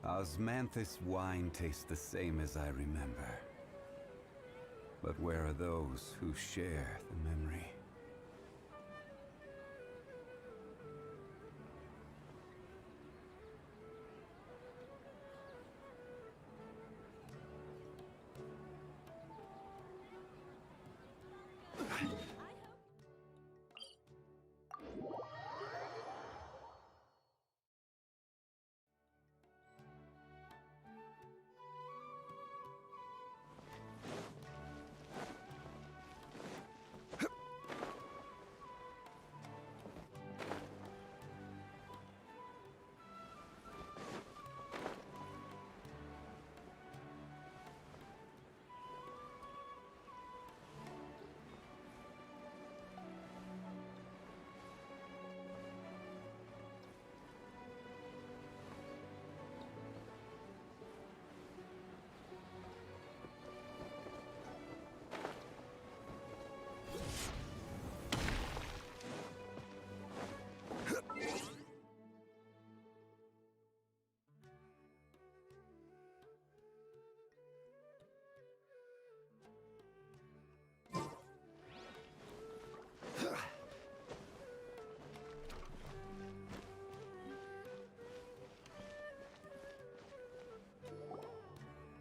Osmanthus wine tastes the same as I remember. But where are those who share the memory?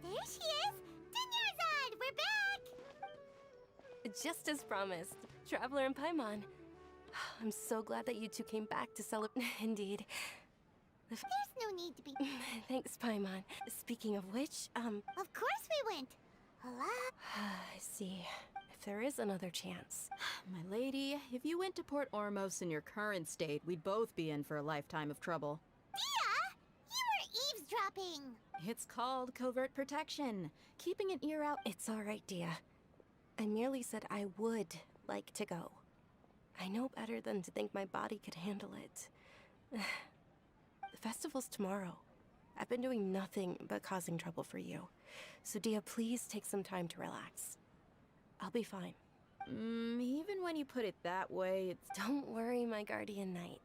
There she is! Dinyarzad! We're back! Just as promised, Traveler and Paimon. I'm so glad that you two came back to celebrate. Indeed. There's no need to be. Thanks, Paimon. Speaking of which, Of course we went! I see. If there is another chance. My lady, if you went to Port Ormos in your current state, we'd both be in for a lifetime of trouble. Dia! You were eavesdropping! It's called covert protection. Keeping an ear out. It's alright, Dia. I merely said I would like to go. I know better than to think my body could handle it. The festival's tomorrow. I've been doing nothing but causing trouble for you. So Dia, please take some time to relax. I'll be fine. Even when you put it that way, it's... Don't worry, my guardian knight.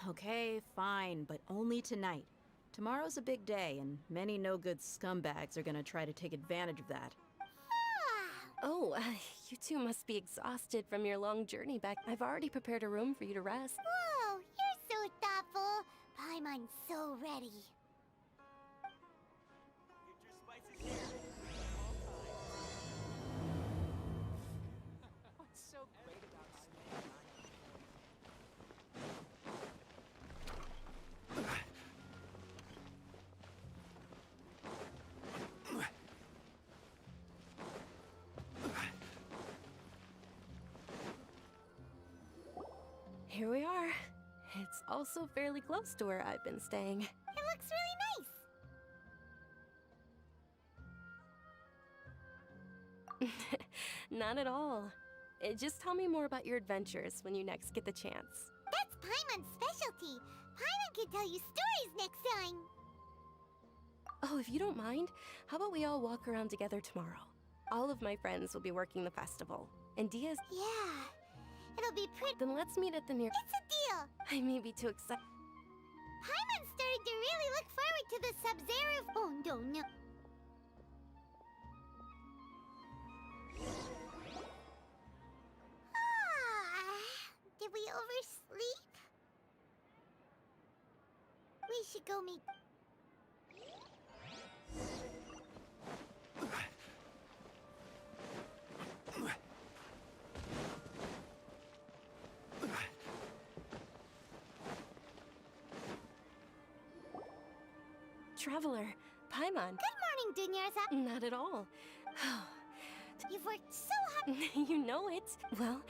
Okay, fine, but only tonight. Tomorrow's a big day, and many no-good scumbags are gonna try to take advantage of that. Oh, you two must be exhausted from your long journey back. I've already prepared a room for you to rest. Whoa, you're so thoughtful. Paimon's so ready. What's so great about Here we are. It's also fairly close to where I've been staying. It looks really nice. Not at all. Just tell me more about your adventures when you next get the chance. That's Paimon's specialty. Paimon can tell you stories next time. Oh, if you don't mind, how about we all walk around together tomorrow? All of my friends will be working the festival, and Dia's... Yeah, it'll be pretty... Then let's meet at the near... It's a deal! I may be too excited. Paimon's starting to really look forward to the Sub-Zero... Oh, no. Did we oversleep? We should go meet... Traveler, Paimon. Good morning, Dunyarzad. Not at all. You've worked so hard. You know it. Well,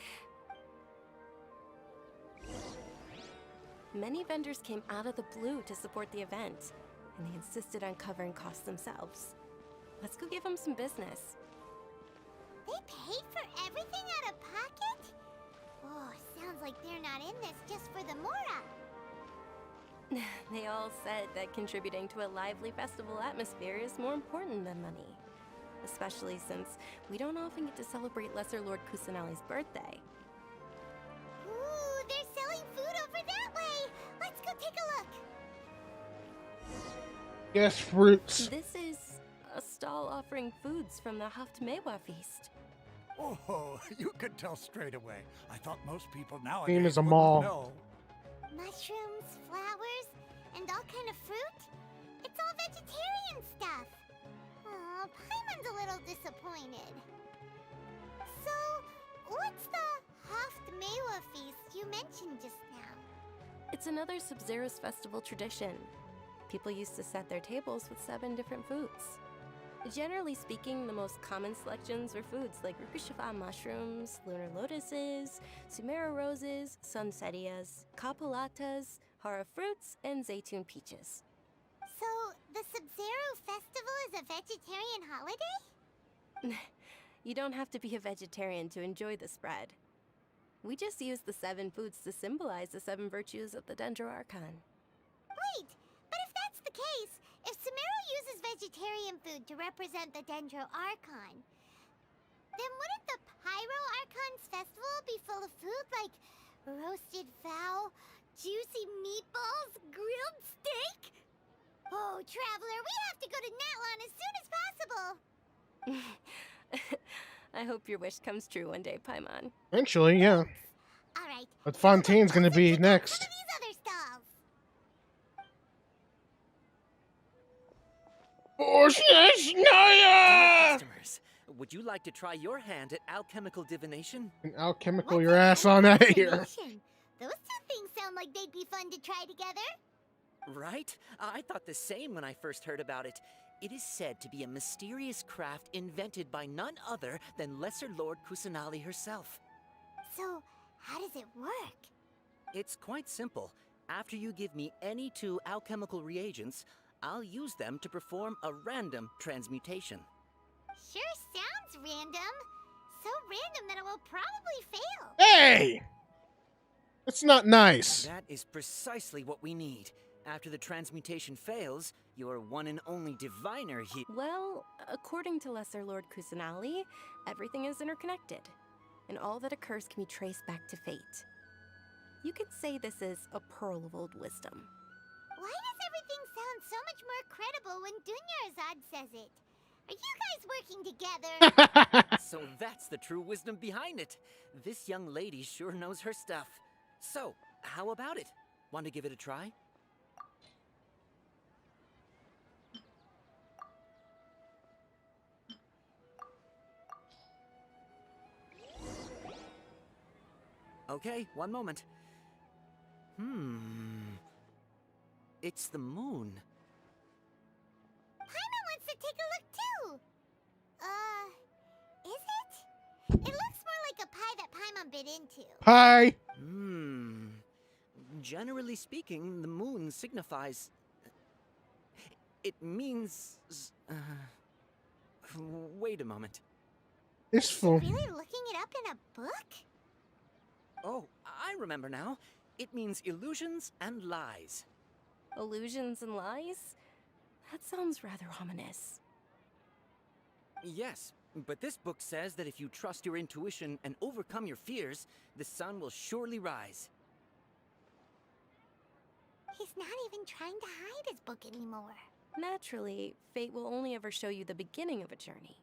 many vendors came out of the blue to support the event, and they insisted on covering costs themselves. Let's go give them some business. They paid for everything out of pocket? Oh, sounds like they're not in this just for the Mora. They all said that contributing to a lively festival atmosphere is more important than money. Especially since we don't often get to celebrate Lesser Lord Kusanali's birthday. Ooh, they're selling food over that way! Let's go take a look! Yes, fruits. This is a stall offering foods from the Haftmewa feast. Oh, you could tell straight away. I thought most people nowadays Name is a wouldn't mall. know. Mushrooms, flowers, and all kind of fruit? It's all vegetarian stuff. Aw, Paimon's a little disappointed. So, what's the Haftmewa feast you mentioned just now? It's another Sub-Zero's festival tradition. People used to set their tables with 7 different foods. Generally speaking, the most common selections were foods like Rukushifa mushrooms, lunar lotuses, Sumeru roses, sunsettias, capulatas, hara fruits, and zaytun peaches. So, the Sub-Zero festival is a vegetarian holiday? You don't have to be a vegetarian to enjoy the spread. We just use the 7 foods to symbolize the 7 virtues of the Dendro Archon. Wait, but if that's the case, if Sumeru uses vegetarian food to represent the Dendro Archon, then wouldn't the Pyro Archon's festival be full of food like roasted fowl, juicy meatballs, grilled steak? Oh, Traveler, we have to go to Natlan as soon as possible! I hope your wish comes true one day, Paimon. Eventually, yeah. Alright. But Fontaine's gonna be next. These other stalls. Customers, would you like to try your hand at alchemical divination? And alchemical your ass on out of here. Those 2 things sound like they'd be fun to try together. Right? I thought the same when I first heard about it. It is said to be a mysterious craft invented by none other than Lesser Lord Kusanali herself. So, how does it work? It's quite simple. After you give me any 2 alchemical reagents, I'll use them to perform a random transmutation. Sure sounds random. So random that it will probably fail. Hey! It's not nice. That is precisely what we need. After the transmutation fails, your one and only diviner here... Well, according to Lesser Lord Kusanali, everything is interconnected, and all that occurs can be traced back to fate. You could say this is a pearl of old wisdom. Why does everything sound so much more credible when Dunyarzad says it? Are you guys working together? So that's the true wisdom behind it. This young lady sure knows her stuff. So, how about it? Want to give it a try? Okay, one moment. It's the moon. Paimon wants to take a look too. Is it? It looks more like a pie that Paimon bit into. Hi. Generally speaking, the moon signifies... It means... Wait a moment. It's full. Really looking it up in a book? Oh, I remember now. It means illusions and lies. Illusions and lies? That sounds rather ominous. Yes, but this book says that if you trust your intuition and overcome your fears, the sun will surely rise. He's not even trying to hide his book anymore. Naturally, fate will only ever show you the beginning of a journey.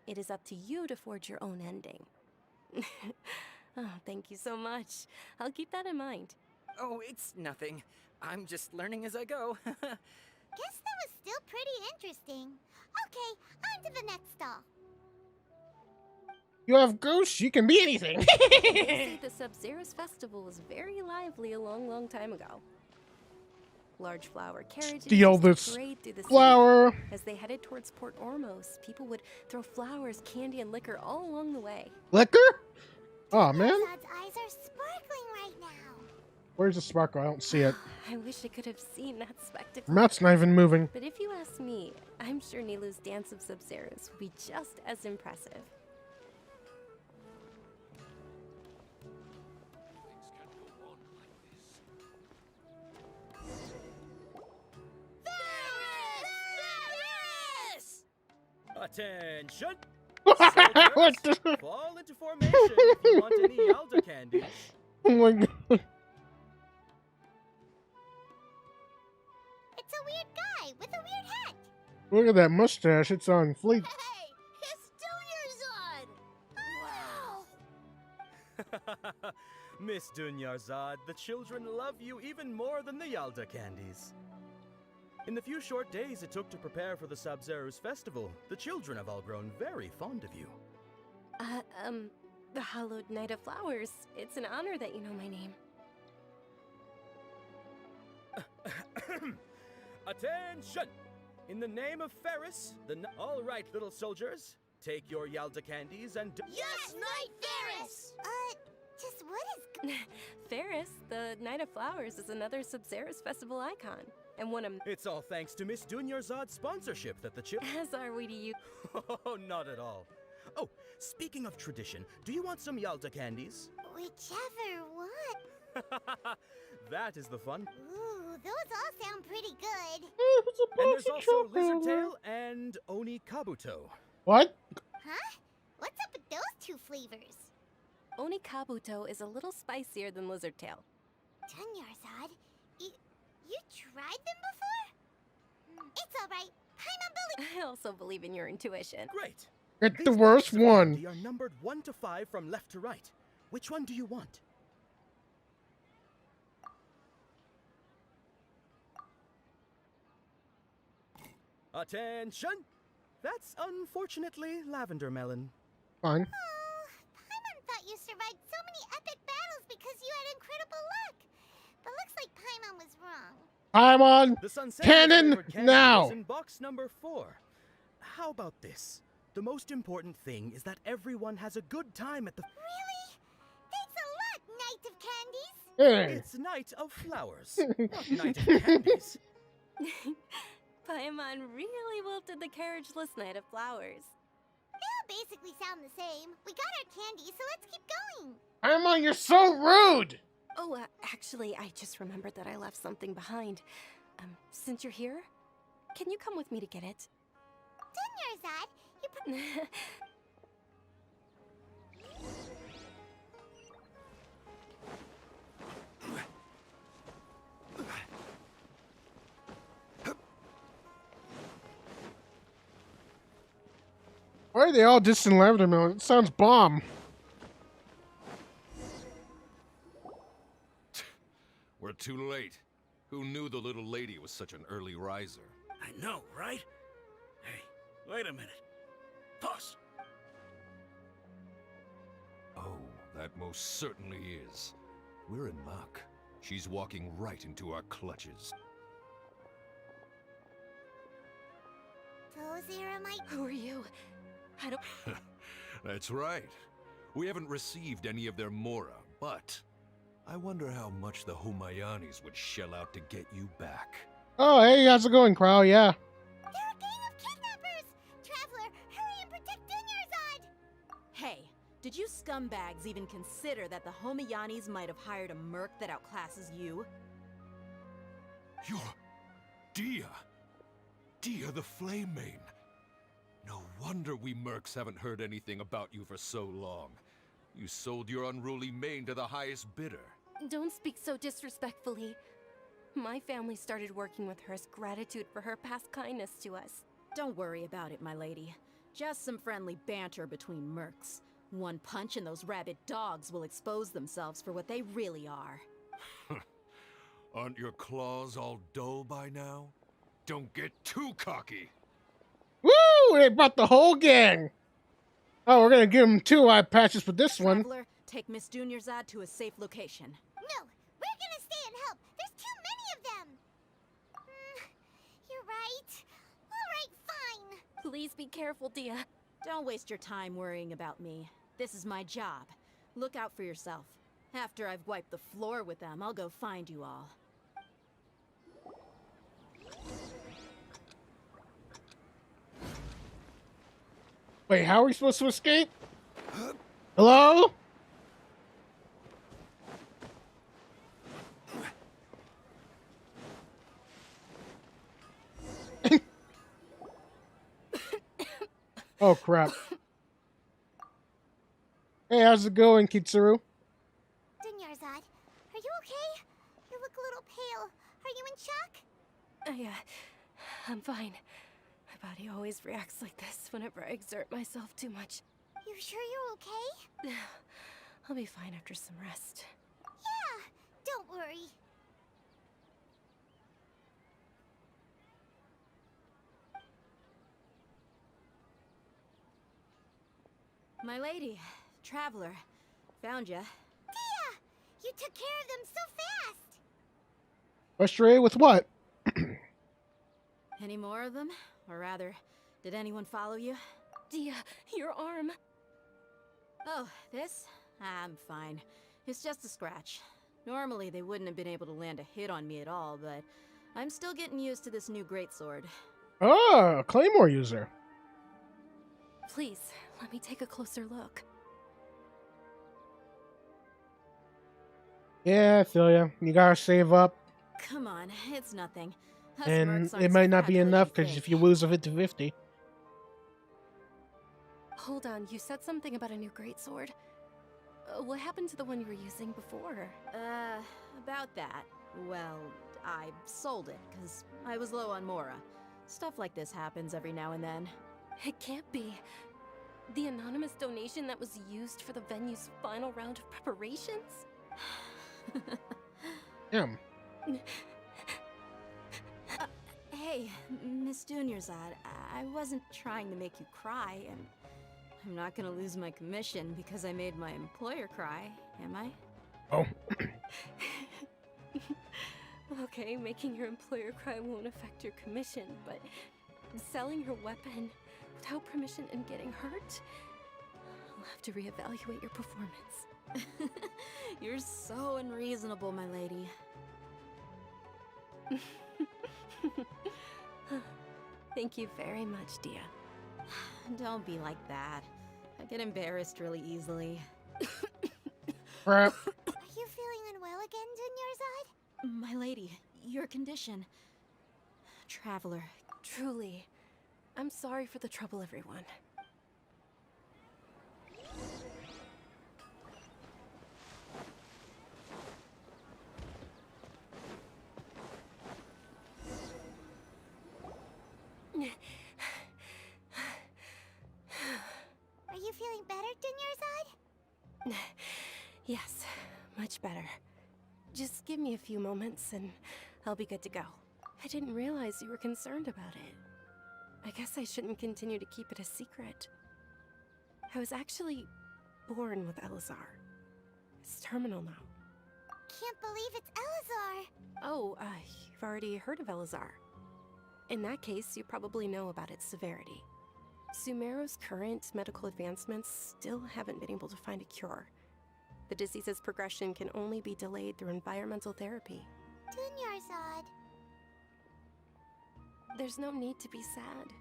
It is up to you to forge your own ending. Oh, thank you so much. I'll keep that in mind. Oh, it's nothing. I'm just learning as I go. Guess that was still pretty interesting. Okay, on to the next stall. You have ghosts, you can be anything. They say the Sub-Zero's festival was very lively a long time ago. Large flower carriages Steal used to this parade through the flower. city. As they headed towards Port Ormos, people would throw flowers, candy, and liquor all along the way. Liquor? Oh man. God's eyes are sparkling right now. Where's the sparkle? I don't see it. I wish I could have seen that spectacle. Matt's not even moving. But if you ask me, I'm sure Nilou's dance of Sub-Zeros would be just as impressive. Attention! What the- Fall into formation if you want any Yalda candy. Oh my god. It's a weird guy with a weird hat. Look at that mustache. It's on fleek. Hey, it's Dunyarzad! Wow! Miss Dunyarzad, the children love you even more than the Yalda candies. In the few short days it took to prepare for the Sub-Zero's festival, the children have all grown very fond of you. The Hallowed Knight of Flowers. It's an honor that you know my name. Attention! In the name of Ferris, all right, little soldiers, take your Yalda candies and... Yes, Knight Ferris! Just what is... Ferris, the Knight of Flowers, is another Sub-Zero's festival icon. And one of... It's all thanks to Miss Dunyarzad's sponsorship that the As are we to you. Oh, not at all. Oh, speaking of tradition, do you want some Yalda candies? Whichever one. That is the fun. Ooh, those all sound pretty good. And there's also Lizardtail and Oni Kabuto. What? Huh? What's up with those two flavors? Oni Kabuto is a little spicier than Lizardtail. Dunyarzad, you tried them before? It's alright. I also believe in your intuition. Great. It's the worst one. They are numbered 1 to 5 from left to right. Which one do you want? Attention! That's unfortunately lavender melon. Fine. Paimon thought you survived so many epic battles because you had incredible luck. But looks like Paimon was wrong. Paimon! The Sunset Cannon flavored candy now! is in box number 4. How about this? The most important thing is that everyone has a good time at the... Really? Thanks a lot, Knight of Candies! Hey. It's Night of Flowers, not Night of Candies. Paimon really wilted the carriageless Knight of Flowers. They all basically sound the same. We got our candy, so let's keep going. Paimon, you're so rude! Oh, actually, I just remembered that I left something behind. Since you're here, can you come with me to get it? Dunyarzad, Why are they all distant lavender melon? It sounds bomb. We're too late. Who knew the little lady was such an early riser? I know, right? Hey, wait a minute. Pause. Oh, that most certainly is. We're in luck. She's walking right into our clutches. those Eremite... Who are you? I don't... That's right. We haven't received any of their Mora, but I wonder how much the Humayanis would shell out to get you back. Oh, hey, how's it going, Crow? Yeah. They're a gang of kidnappers! Traveler, hurry and protect Dunyarzad! Hey, did you scumbags even consider that the Homayanis might have hired a merc that outclasses you? You're... Dia! Dia the Flame Mane! No wonder we mercs haven't heard anything about you for so long. You sold your unruly mane to the highest bidder. Don't speak so disrespectfully. My family started working with her as gratitude for her past kindness to us. Don't worry about it, my lady. Just some friendly banter between mercs. One punch and those rabid dogs will expose themselves for what they really are. Aren't your claws all dull by now? Don't get too cocky! Woo! They brought the whole gang! Oh, we're gonna give them 2 eye patches for this one. Traveler, take Miss Dunyarzad to a safe location. No, we're gonna stay and help. There's too many of them. You're right. All right, fine. Please be careful, Dia. Don't waste your time worrying about me. This is my job. Look out for yourself. After I've wiped the floor with them, I'll go find you all. Wait, how are we supposed to escape? Hello? Oh, crap. Hey, how's it going, Kitsuru? Dunyarzad, are you okay? You look a little pale. Are you in shock? I'm fine. My body always reacts like this whenever I exert myself too much. You sure you're okay? I'll be fine after some rest. Yeah, don't worry. My lady, Traveler, found ya. Dia! You took care of them so fast! Frustrated with what? Any more of them? Or rather, did anyone follow you? Dia, your arm. Oh, this? I'm fine. It's just a scratch. Normally, they wouldn't have been able to land a hit on me at all, but I'm still getting used to this new greatsword. Oh, a Claymore user. Please, let me take a closer look. Yeah, I feel ya. You gotta save up. Come on, it's nothing. Us And mercs aren't it as might not be fragile as enough, you because think. if you lose a 50-50. Hold on, you said something about a new greatsword. What happened to the one you were using before? About that. Well, I sold it, because I was low on Mora. Stuff like this happens every now and then. It can't be. The anonymous donation that was used for the venue's final round of preparations? Damn. Hey, Miss Dunyarzad, I wasn't trying to make you cry, and I'm not gonna lose my commission because I made my employer cry, am I? Oh. Okay, making your employer cry won't affect your commission, but selling your weapon without permission and getting hurt? I'll have to reevaluate your performance. You're so unreasonable, my lady. Thank you very much, Dia. Don't be like that. I get embarrassed really easily. Crap. Are you feeling unwell again, Dunyarzad? My lady, your condition. Traveler. Truly, I'm sorry for the trouble, everyone. Are you feeling better, Dunyarzad? Yes, much better. Just give me a few moments and I'll be good to go. I didn't realize you were concerned about it. I guess I shouldn't continue to keep it a secret. I was actually born with Elazar. It's terminal now. Can't believe it's Elazar! Oh, you've already heard of Elazar. In that case, you probably know about its severity. Sumeru's current medical advancements still haven't been able to find a cure. The disease's progression can only be delayed through environmental therapy. Dunyarzad. There's no need to be sad.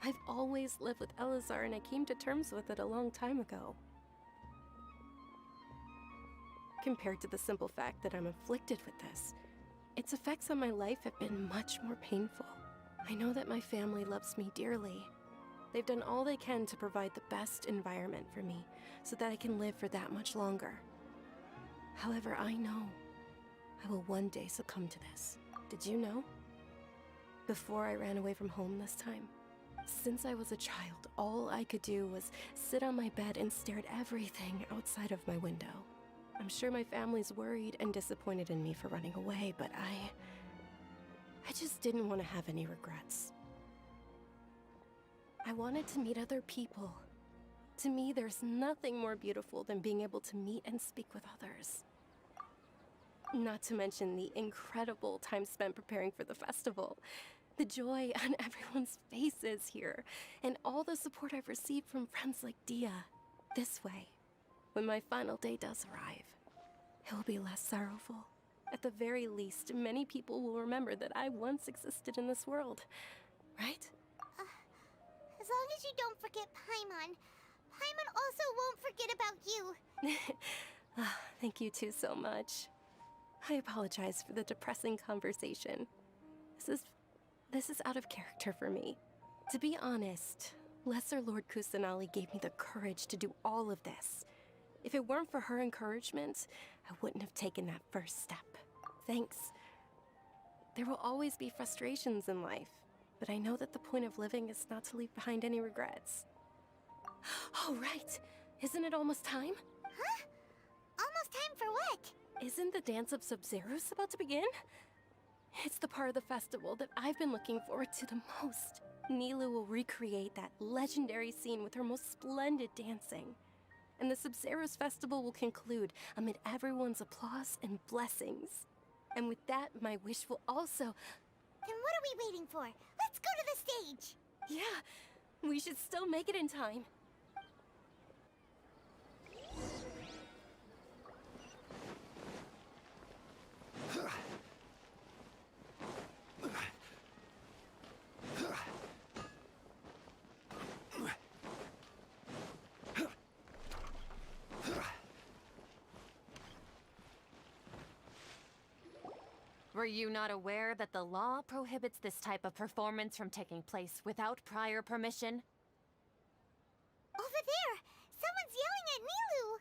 I've always lived with Elazar, and I came to terms with it a long time ago. Compared to the simple fact that I'm afflicted with this, its effects on my life have been much more painful. I know that my family loves me dearly. They've done all they can to provide the best environment for me, so that I can live for that much longer. However, I know I will one day succumb to this. Did you know? Before I ran away from home this time, since I was a child, all I could do was sit on my bed and stare at everything outside of my window. I'm sure my family's worried and disappointed in me for running away, but I just didn't want to have any regrets. I wanted to meet other people. To me, there's nothing more beautiful than being able to meet and speak with others. Not to mention the incredible time spent preparing for the festival. The joy on everyone's faces here, and all the support I've received from friends like Dia. This way, when my final day does arrive, it will be less sorrowful. At the very least, many people will remember that I once existed in this world, right? As long as you don't forget Paimon. Paimon also won't forget about you. Thank you two so much. I apologize for the depressing conversation. This is out of character for me. To be honest, Lesser Lord Kusanali gave me the courage to do all of this. If it weren't for her encouragement, I wouldn't have taken that first step. Thanks. There will always be frustrations in life, but I know that the point of living is not to leave behind any regrets. Oh, right. Isn't it almost time? Huh? Almost time for what? Isn't the Dance of Sabzeruz about to begin? It's the part of the festival that I've been looking forward to the most. Nilou will recreate that legendary scene with her most splendid dancing. And the Sabzeruz festival will conclude amid everyone's applause and blessings. And with that, my wish will also... Then what are we waiting for? Let's go to the stage! Yeah, we should still make it in time. Were you not aware that the law prohibits this type of performance from taking place without prior permission? Over there! Someone's yelling at Nilou!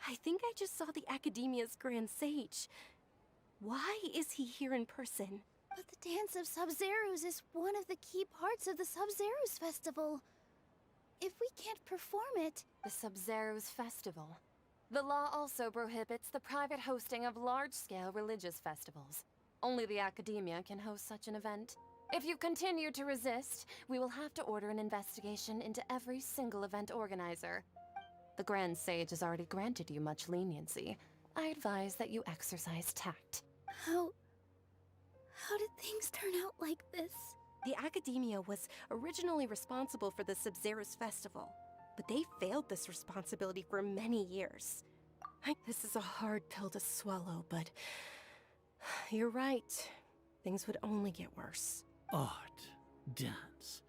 I think I just saw the Academia's Grand Sage. Why is he here in person? But the Dance of Sabzeruz is one of the key parts of the Sabzeruz Festival. If we can't perform it... The Sabzeruz Festival. The law also prohibits the private hosting of large-scale religious festivals. Only the Academia can host such an event. If you continue to resist, we will have to order an investigation into every single event organizer. The Grand Sage has already granted you much leniency. I advise that you exercise tact. How did things turn out like this? The Academia was originally responsible for the Sabzeruz Festival, but they failed this responsibility for many years. This is a hard pill to swallow, but you're right. Things would only get worse. Art, dance.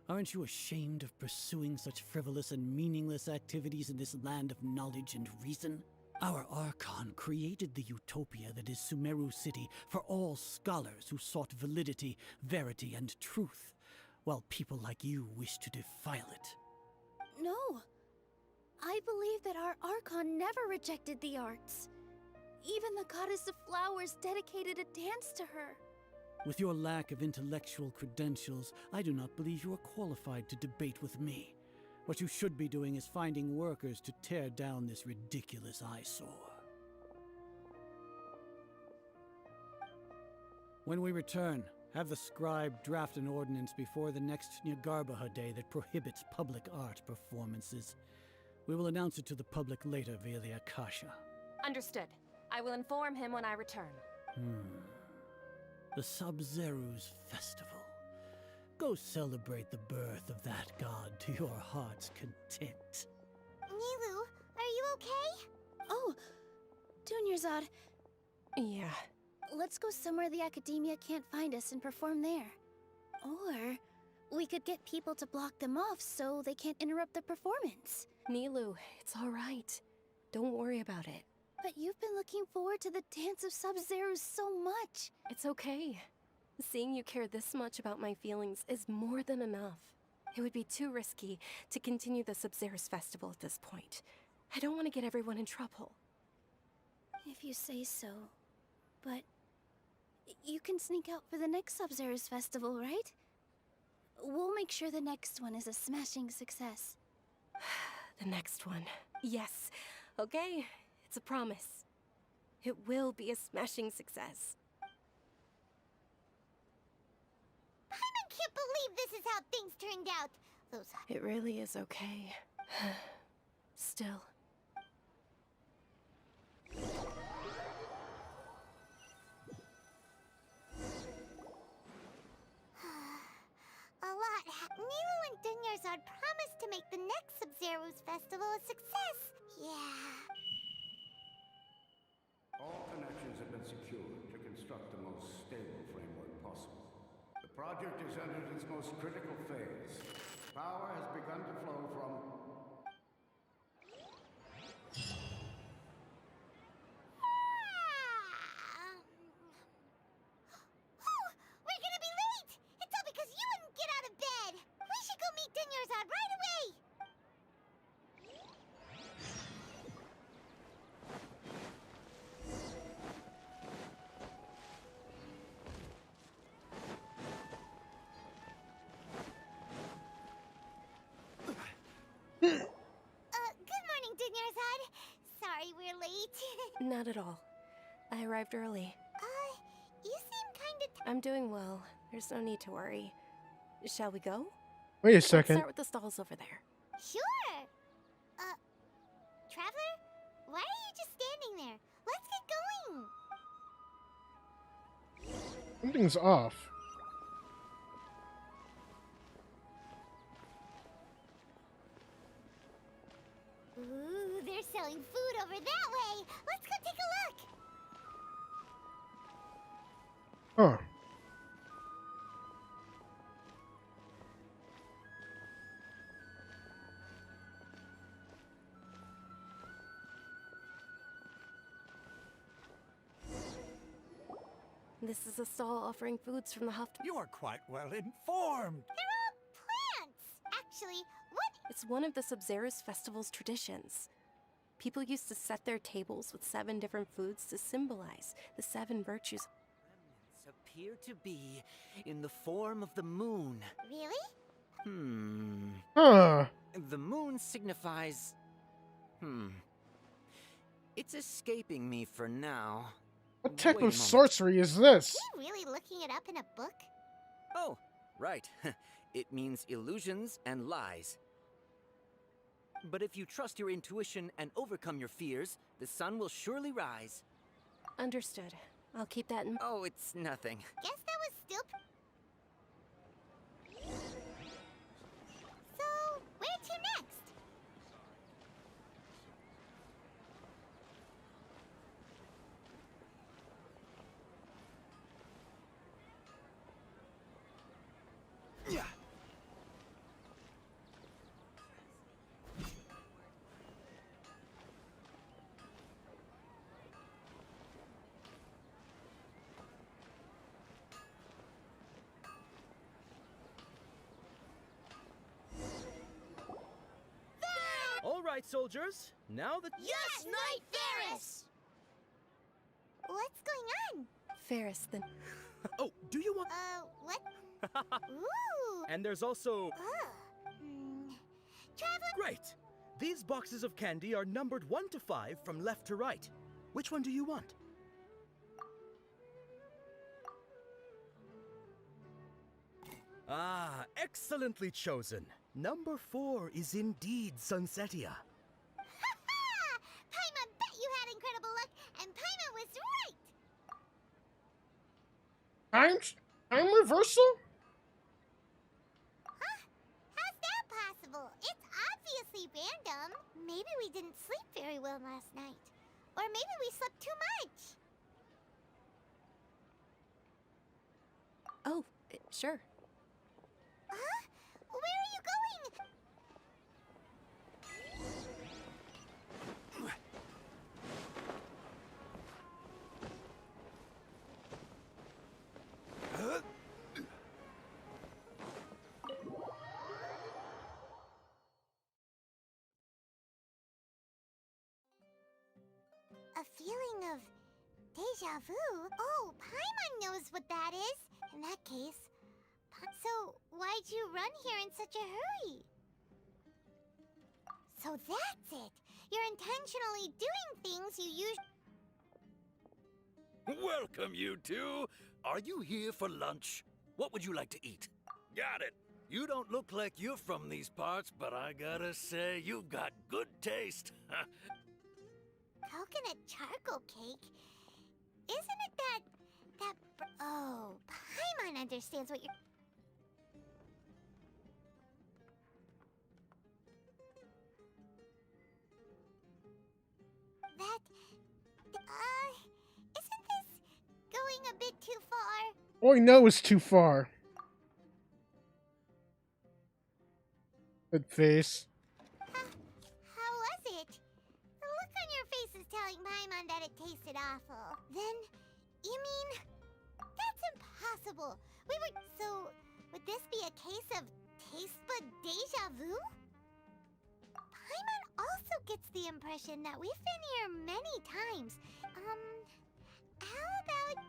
Aren't you ashamed of pursuing such frivolous and meaningless activities in this land of knowledge and reason? Our Archon created the utopia that is Sumeru City for all scholars who sought validity, verity, and truth, while people like you wish to defile it. No. I believe that our Archon never rejected the arts. Even the Goddess of Flowers dedicated a dance to her. With your lack of intellectual credentials, I do not believe you are qualified to debate with me. What you should be doing is finding workers to tear down this ridiculous eyesore. When we return, have the scribe draft an ordinance before the next Nyagarbha Day that prohibits public art performances. We will announce it to the public later via the Akasha. Understood. I will inform him when I return. The Sabzeruz Festival. Go celebrate the birth of that god to your heart's content. Nilou, are you okay? Oh, Dunyarzad. Yeah. Let's go somewhere the academia can't find us and perform there. Or we could get people to block them off so they can't interrupt the performance. Nilu, it's all right. Don't worry about it. But you've been looking forward to the Dance of Sub-Zero so much. It's okay. Seeing you care this much about my feelings is more than enough. It would be too risky to continue the Sub-Zero's festival at this point. I don't want to get everyone in trouble. If you say so. But you can sneak out for the next Sub-Zero's festival, right? We'll make sure the next one is a smashing success. The next one. Yes. Okay. It's a promise. It will be a smashing success. Paimon can't believe this is how things turned out. Those... It really is okay. Still. Nilu and Dunyarzad promised to make the next Sub-Zero's festival a success. Yeah. All connections have been secured to construct the most stable framework possible. The project is entered its most critical phase. Power has begun to flow from... We're gonna be late! It's all because you wouldn't get out of bed! We should go meet Dunyarzad right away! Good morning, Dunyarzad. Sorry we're late. Not at all. I arrived early. You seem kinda I'm doing well. There's no need to worry. Shall we go? Wait a Let's second. start with the stalls over there. Sure! Traveler? Why are you just standing there? Let's get going! Something's off. Ooh, they're selling food over that way! Let's go take a look! Huh. This is a stall offering foods from the Huft. You are quite well informed. They're all plants! Actually, what? It's one of the Sub-Zero's festival's traditions. People used to set their tables with 7 different foods to symbolize the 7 virtues. Remnants appear to be in the form of the moon. Really? Huh. The moon signifies... It's escaping me for now. What type Wait a of moment. sorcery is this? Are you really looking it up in a book? Oh, right. It means illusions and lies. But if you trust your intuition and overcome your fears, the sun will surely rise. Understood. I'll keep that in... Oh, it's nothing. Guess that was still... So, where to next? Yeah. All right, soldiers. Now that... Yes, Knight Ferris! What's going on? Ferris, then... Oh, do you want... What? Ooh! And there's also... Traveler? Great! These boxes of candy are numbered 1 to 5 from left to right. Which one do you want? Ah, excellently chosen. Number 4 is indeed Sunsetia. Ha-ha! Paimon bet you had incredible luck, and Paimon was right! Time reversal? Huh? How's that possible? It's obviously random. Maybe we didn't sleep very well last night. Or maybe we slept too much. Oh, sure. Huh? Where are you going? A feeling of deja vu? Oh, Paimon knows what that is. In that case, so why'd you run here in such a hurry? So that's it. You're intentionally doing things you usually... Welcome, you two. Are you here for lunch? What would you like to eat? Got it. You don't look like you're from these parts, but I gotta say, you've got good taste. Coconut charcoal cake? Isn't it oh, Paimon understands what you're... Isn't this going a bit too far? All I know is too far. Good face. How was it? The look on your face is telling Paimon that it tasted awful. Then, you mean... That's impossible. So, would this be a case of taste bud deja vu? Paimon also gets the impression that we've been here many times. How about...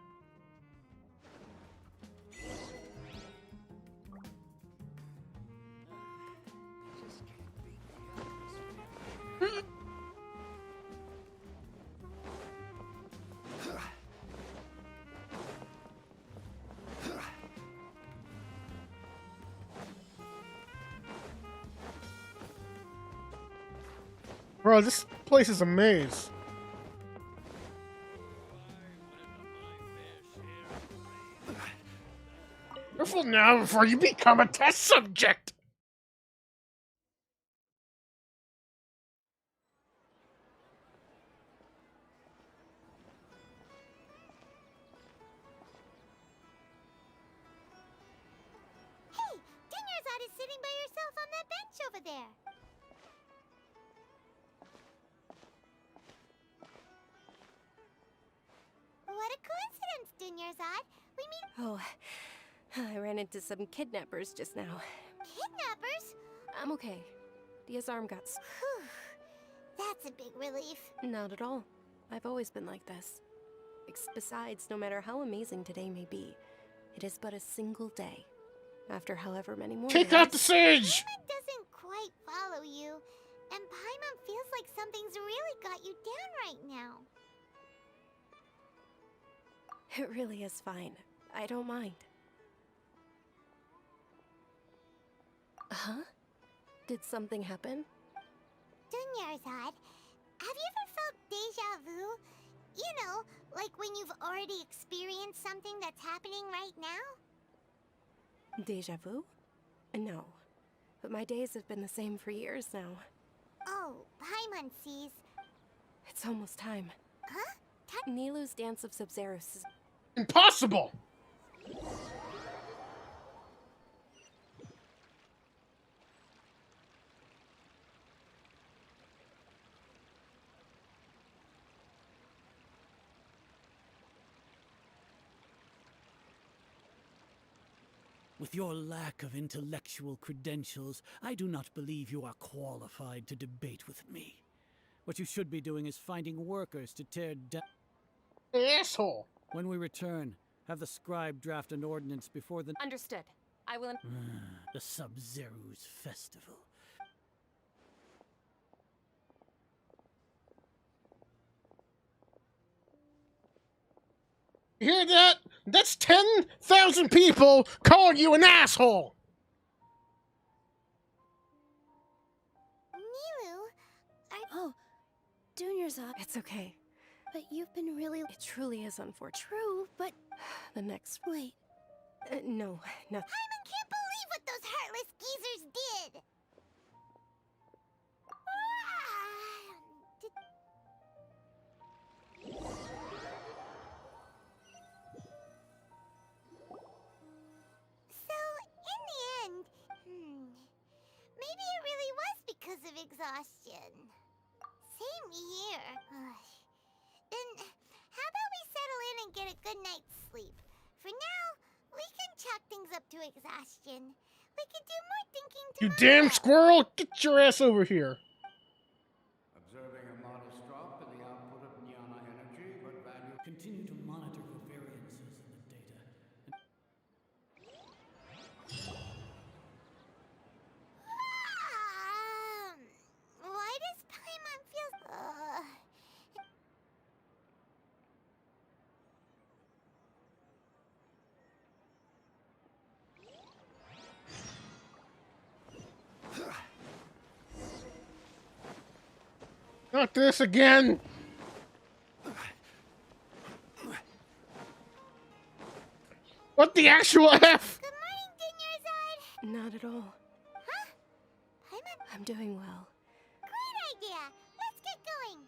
Bro, this place is a maze. Careful now before you become a test subject! Hey! Dinyarzad is sitting by herself on that bench over there. What a coincidence, Dinyarzad. We meet... Oh, I ran into some kidnappers just now. Kidnappers? I'm okay. Dia's arm got... Whew. That's a big relief. Not at all. I've always been like this. Besides, no matter how amazing today may be, it is but a single day. After however many more Kick days... out the sage! Paimon doesn't quite follow you, and Paimon feels like something's really got you down right now. It really is fine. I don't mind. Huh? Did something happen? Dinyarzad, have you ever felt deja vu? You know, like when you've already experienced something that's happening right now? Deja vu? No. But my days have been the same for years now. Oh, Paimon sees. It's almost time. Huh? Nilou's Dance of Sub-Zeros is... Impossible! With your lack of intellectual credentials, I do not believe you are qualified to debate with me. What you should be doing is finding workers to tear down... Asshole! When we return, have the scribe draft an ordinance before the... Understood. I will... the Sub-Zero's festival. You hear that? That's 10,000 people calling you an asshole! Nilou, Oh, Dinyarzad. It's okay. But you've been really... It truly is unfortunate. True, but... The next... Wait. No, nothing. Paimon can't believe what those heartless geezers did! exhaustion. We could do more thinking You tomorrow. damn squirrel! Get your ass over here. Observing a modest drop in the output of Jnana energy, but value... Continue to monitor for variances in the data. Why does Paimon feel... Not this again! What the actual F? Good morning, Dinyarzad. Not at all. Huh? Paimon? I'm doing well. Great idea. Let's get going.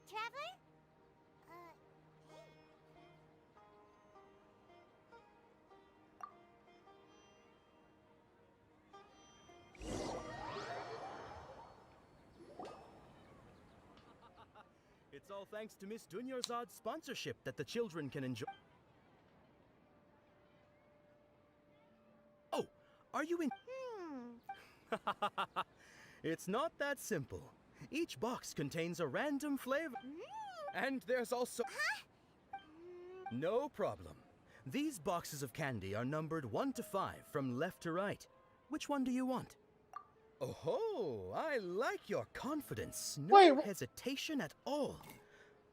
Traveler? It's all thanks to Miss Dunyarzad's sponsorship that the children can enjoy. Oh, are you in? It's not that simple. Each box contains a random flavor. And there's also... No problem. These boxes of candy are numbered 1 to 5 from left to right. Which one do you want? Oh, I like your confidence. No hesitation at all.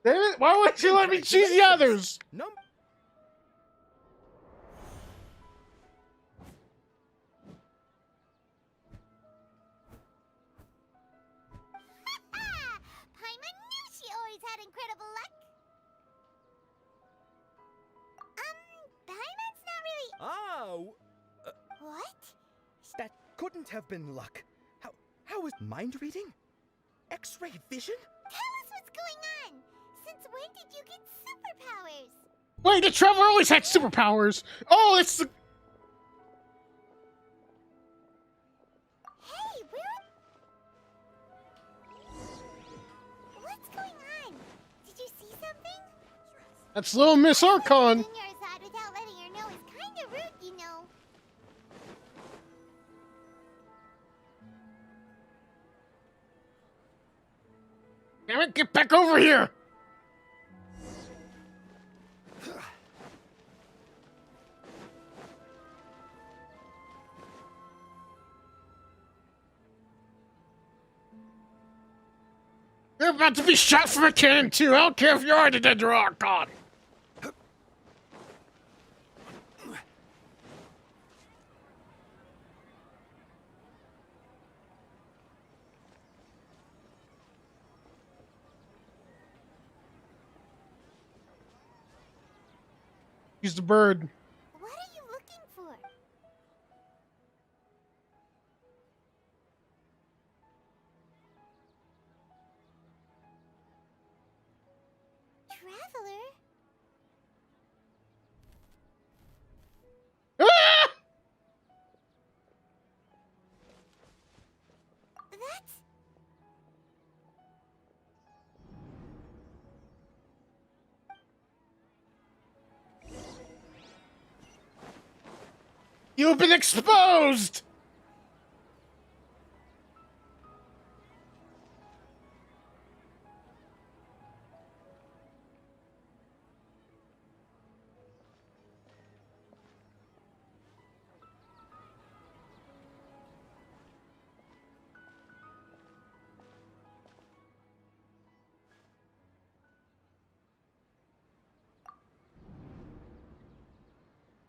Damn it, why wouldn't you let me choose the others? Paimon knew she always had incredible luck. Paimon's not really... What? That couldn't have been luck. How is mind reading? X-ray vision? Tell us what's going on. Since when did you get superpowers? Wait, the Traveler always had superpowers! Oh, it's the... Hey, what's going on? Did you see something? That's little Miss Archon! Dinyarzad without letting her know is kinda rude, you know. Damn it, get back over here! You're about to be shot from a cannon too. I don't care if you're already dead to Archon. He's the bird. What are you looking for? Traveler? Ah! That's... You've been exposed!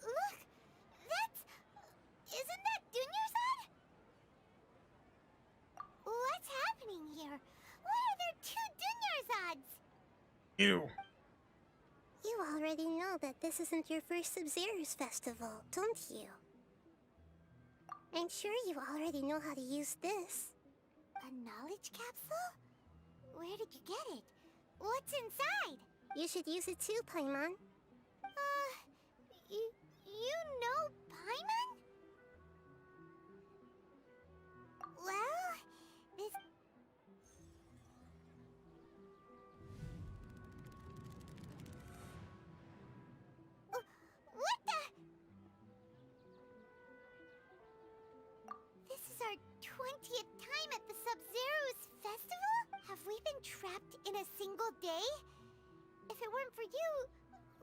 Look! That's... Isn't that Dunyarzad? What's happening here? Why are there 2 Dunyarzads? You. You already know that this isn't your first Sub-Zero's festival, don't you? I'm sure you already know how to use this. A knowledge capsule? Where did you get it? What's inside? You should use it too, Paimon. You know Paimon? Well, this... What the... wrapped in a single day? If it weren't for you,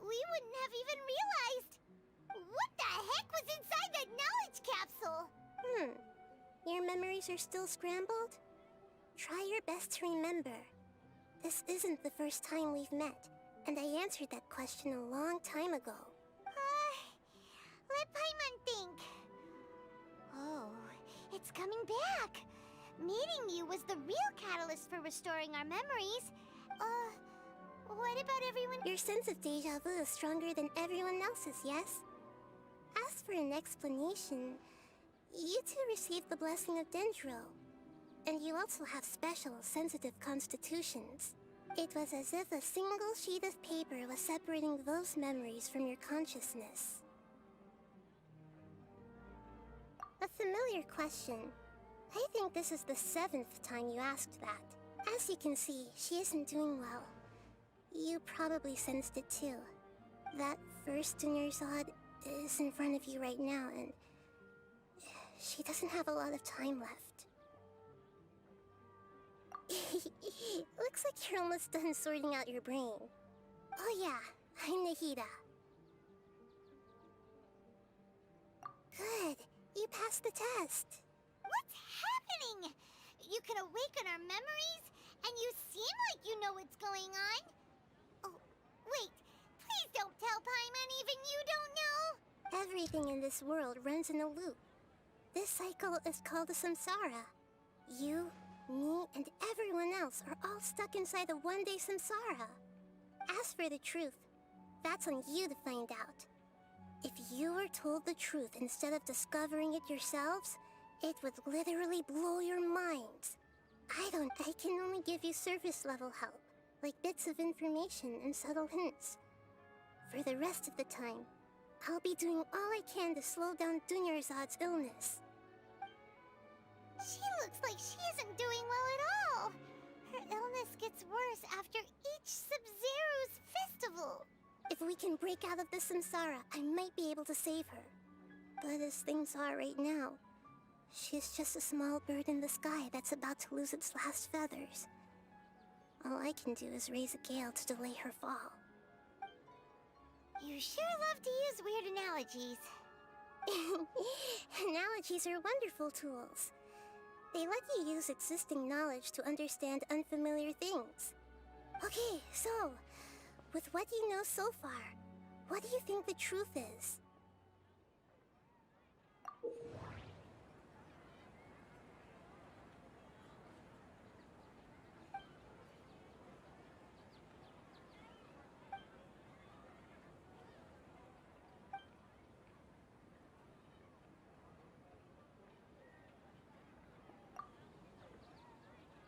we wouldn't have even realized. What the heck was inside that knowledge capsule? Your memories are still scrambled? Try your best to remember. This isn't the first time we've met, and I answered that question a long time ago. Let Paimon think. Oh, it's coming back. Meeting you was the real catalyst for restoring our memories. What about everyone? Your sense of deja vu is stronger than everyone else's, yes? As for an explanation, you two received the blessing of Dendro. And you also have special, sensitive constitutions. It was as if a single sheet of paper was separating those memories from your consciousness. A familiar question. I think this is the 7th time you asked that. As you can see, she isn't doing well. You probably sensed it too. That first Dunyarzad is in front of you right now, and she doesn't have a lot of time left. Looks like you're almost done sorting out your brain. Oh yeah, I'm Nahida. Good, you passed the test. What's happening? You can awaken our memories, and you seem like you know what's going on. Oh, wait, please don't tell Paimon even you don't know. Everything in this world runs in a loop. This cycle is called a samsara. You, me, and everyone else are all stuck inside a one-day samsara. As for the truth, that's on you to find out. If you were told the truth instead of discovering it yourselves, it would literally blow your minds. I can only give you surface-level help, like bits of information and subtle hints. For the rest of the time, I'll be doing all I can to slow down Dunyarzad's illness. She looks like she isn't doing well at all. Her illness gets worse after each Sub-Zero's festival. If we can break out of this samsara, I might be able to save her. But as things are right now, she's just a small bird in the sky that's about to lose its last feathers. All I can do is raise a gale to delay her fall. You sure love to use weird analogies. Analogies are wonderful tools. They let you use existing knowledge to understand unfamiliar things. Okay, so, with what you know so far, what do you think the truth is?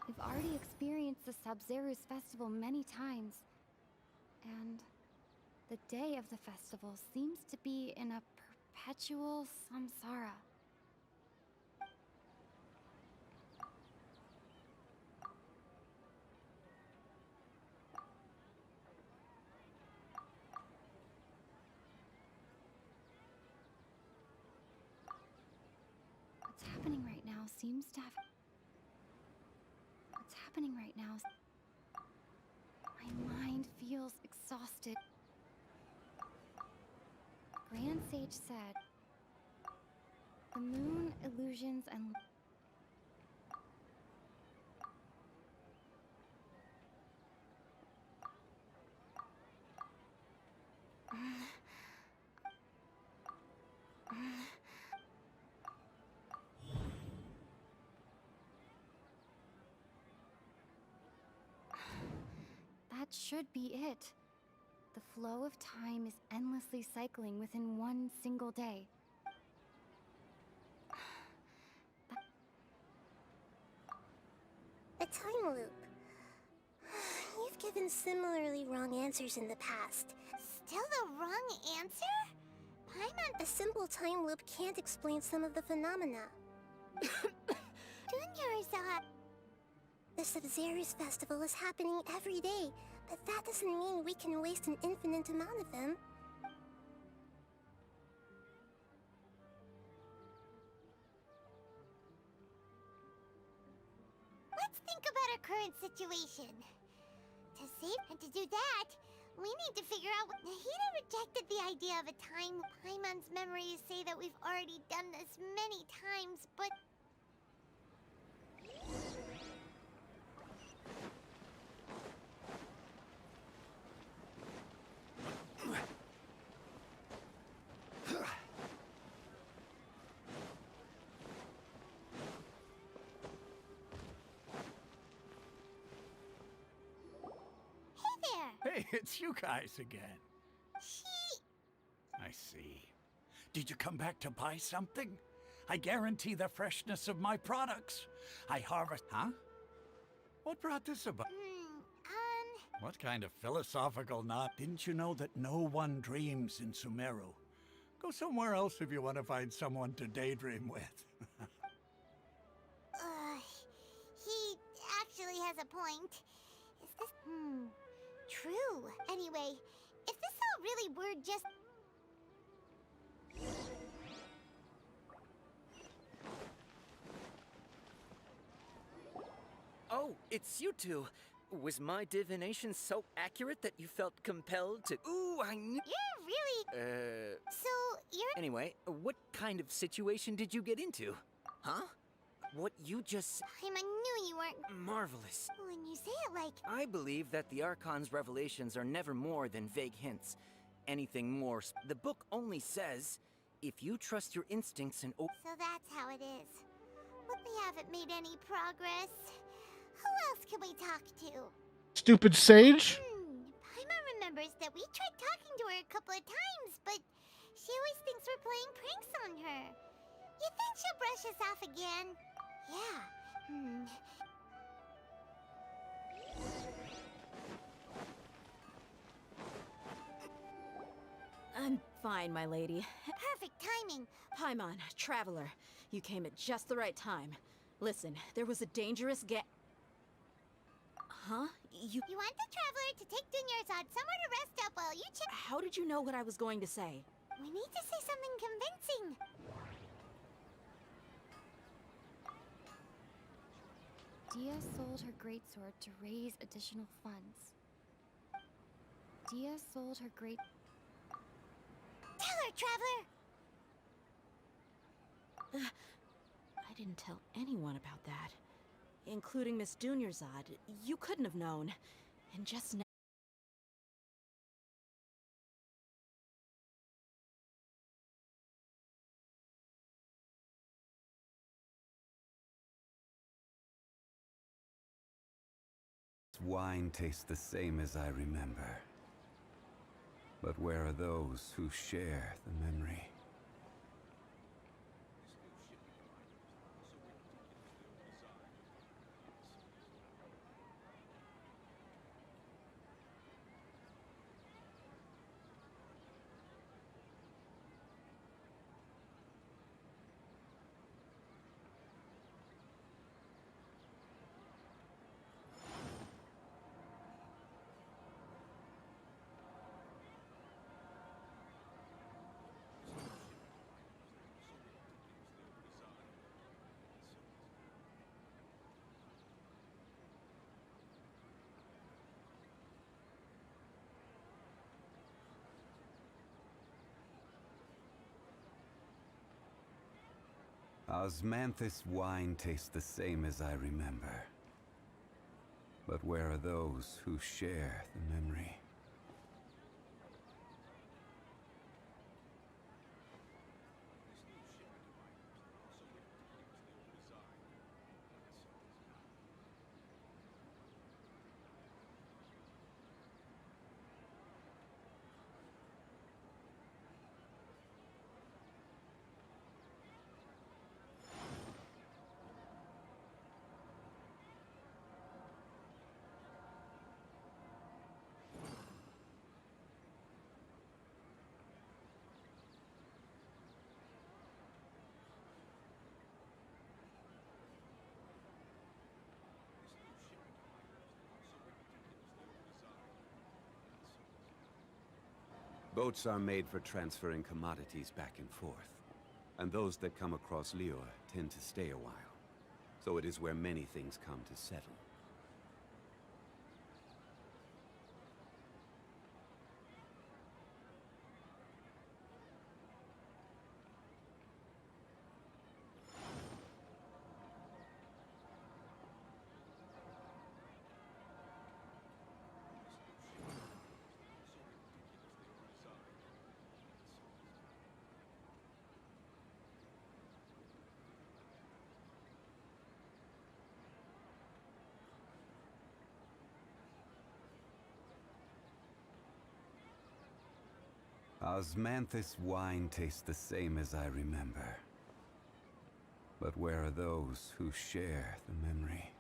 We've already experienced the Sub-Zero's festival many times. And the day of the festival seems to be in a perpetual samsara. What's happening right now seems to have... What's happening right now... My mind feels exhausted. Grand Sage said, the moon, illusions, and... That should be it. The flow of time is endlessly cycling within one single day. A time loop. You've given similarly wrong answers in the past. Still the wrong answer? Paimon... A simple time loop can't explain some of the phenomena. Dunyarzad... The Sub-Zero's festival is happening every day, but that doesn't mean we can waste an infinite amount of them. Let's think about our current situation. to save, and to do that, we need to figure out what... Nahida rejected the idea of a time. Paimon's memories say that we've already done this many times, but... Hey, it's you guys again. I see. Did you come back to buy something? I guarantee the freshness of my products. I harvest... Huh? What brought this about? What kind of philosophical knot? Didn't you know that no one dreams in Sumeru? Go somewhere else if you want to find someone to daydream with. He actually has a point. Is this... True. Anyway, if this all really were just... Oh, it's you two. Was my divination so accurate that you felt compelled to... Ooh, I knew... You're really... So, you're... Anyway, what kind of situation did you get into? Huh? What you just... I knew you weren't... Marvelous. When you say it like... I believe that the Archon's revelations are never more than vague hints. Anything more... The book only says, if you trust your instincts and... So that's how it is. But we haven't made any progress. Who else can we talk to? Stupid sage? Paimon remembers that we tried talking to her a couple of times, but she always thinks we're playing pranks on her. You think she'll brush us off again? Yeah. I'm fine, my lady. Perfect timing. Paimon, Traveler, you came at just the right time. Listen, there was a dangerous Huh? You want the Traveler to take Dunyarzad somewhere to rest up while you check... How did you know what I was going to say? We need to say something convincing. Dia sold her greatsword to raise additional funds. Dia sold her great... Tell her, Traveler! I didn't tell anyone about that. Including Miss Dunyarzad. You couldn't have known. And just now... Wine tastes the same as I remember. But where are those who share the memory? Osmanthus wine tastes the same as I remember. But where are those who share the memory? Boats are made for transferring commodities back and forth, and those that come across Lior tend to stay a while. So it is where many things come to settle. Osmanthus wine tastes the same as I remember. But where are those who share the memory?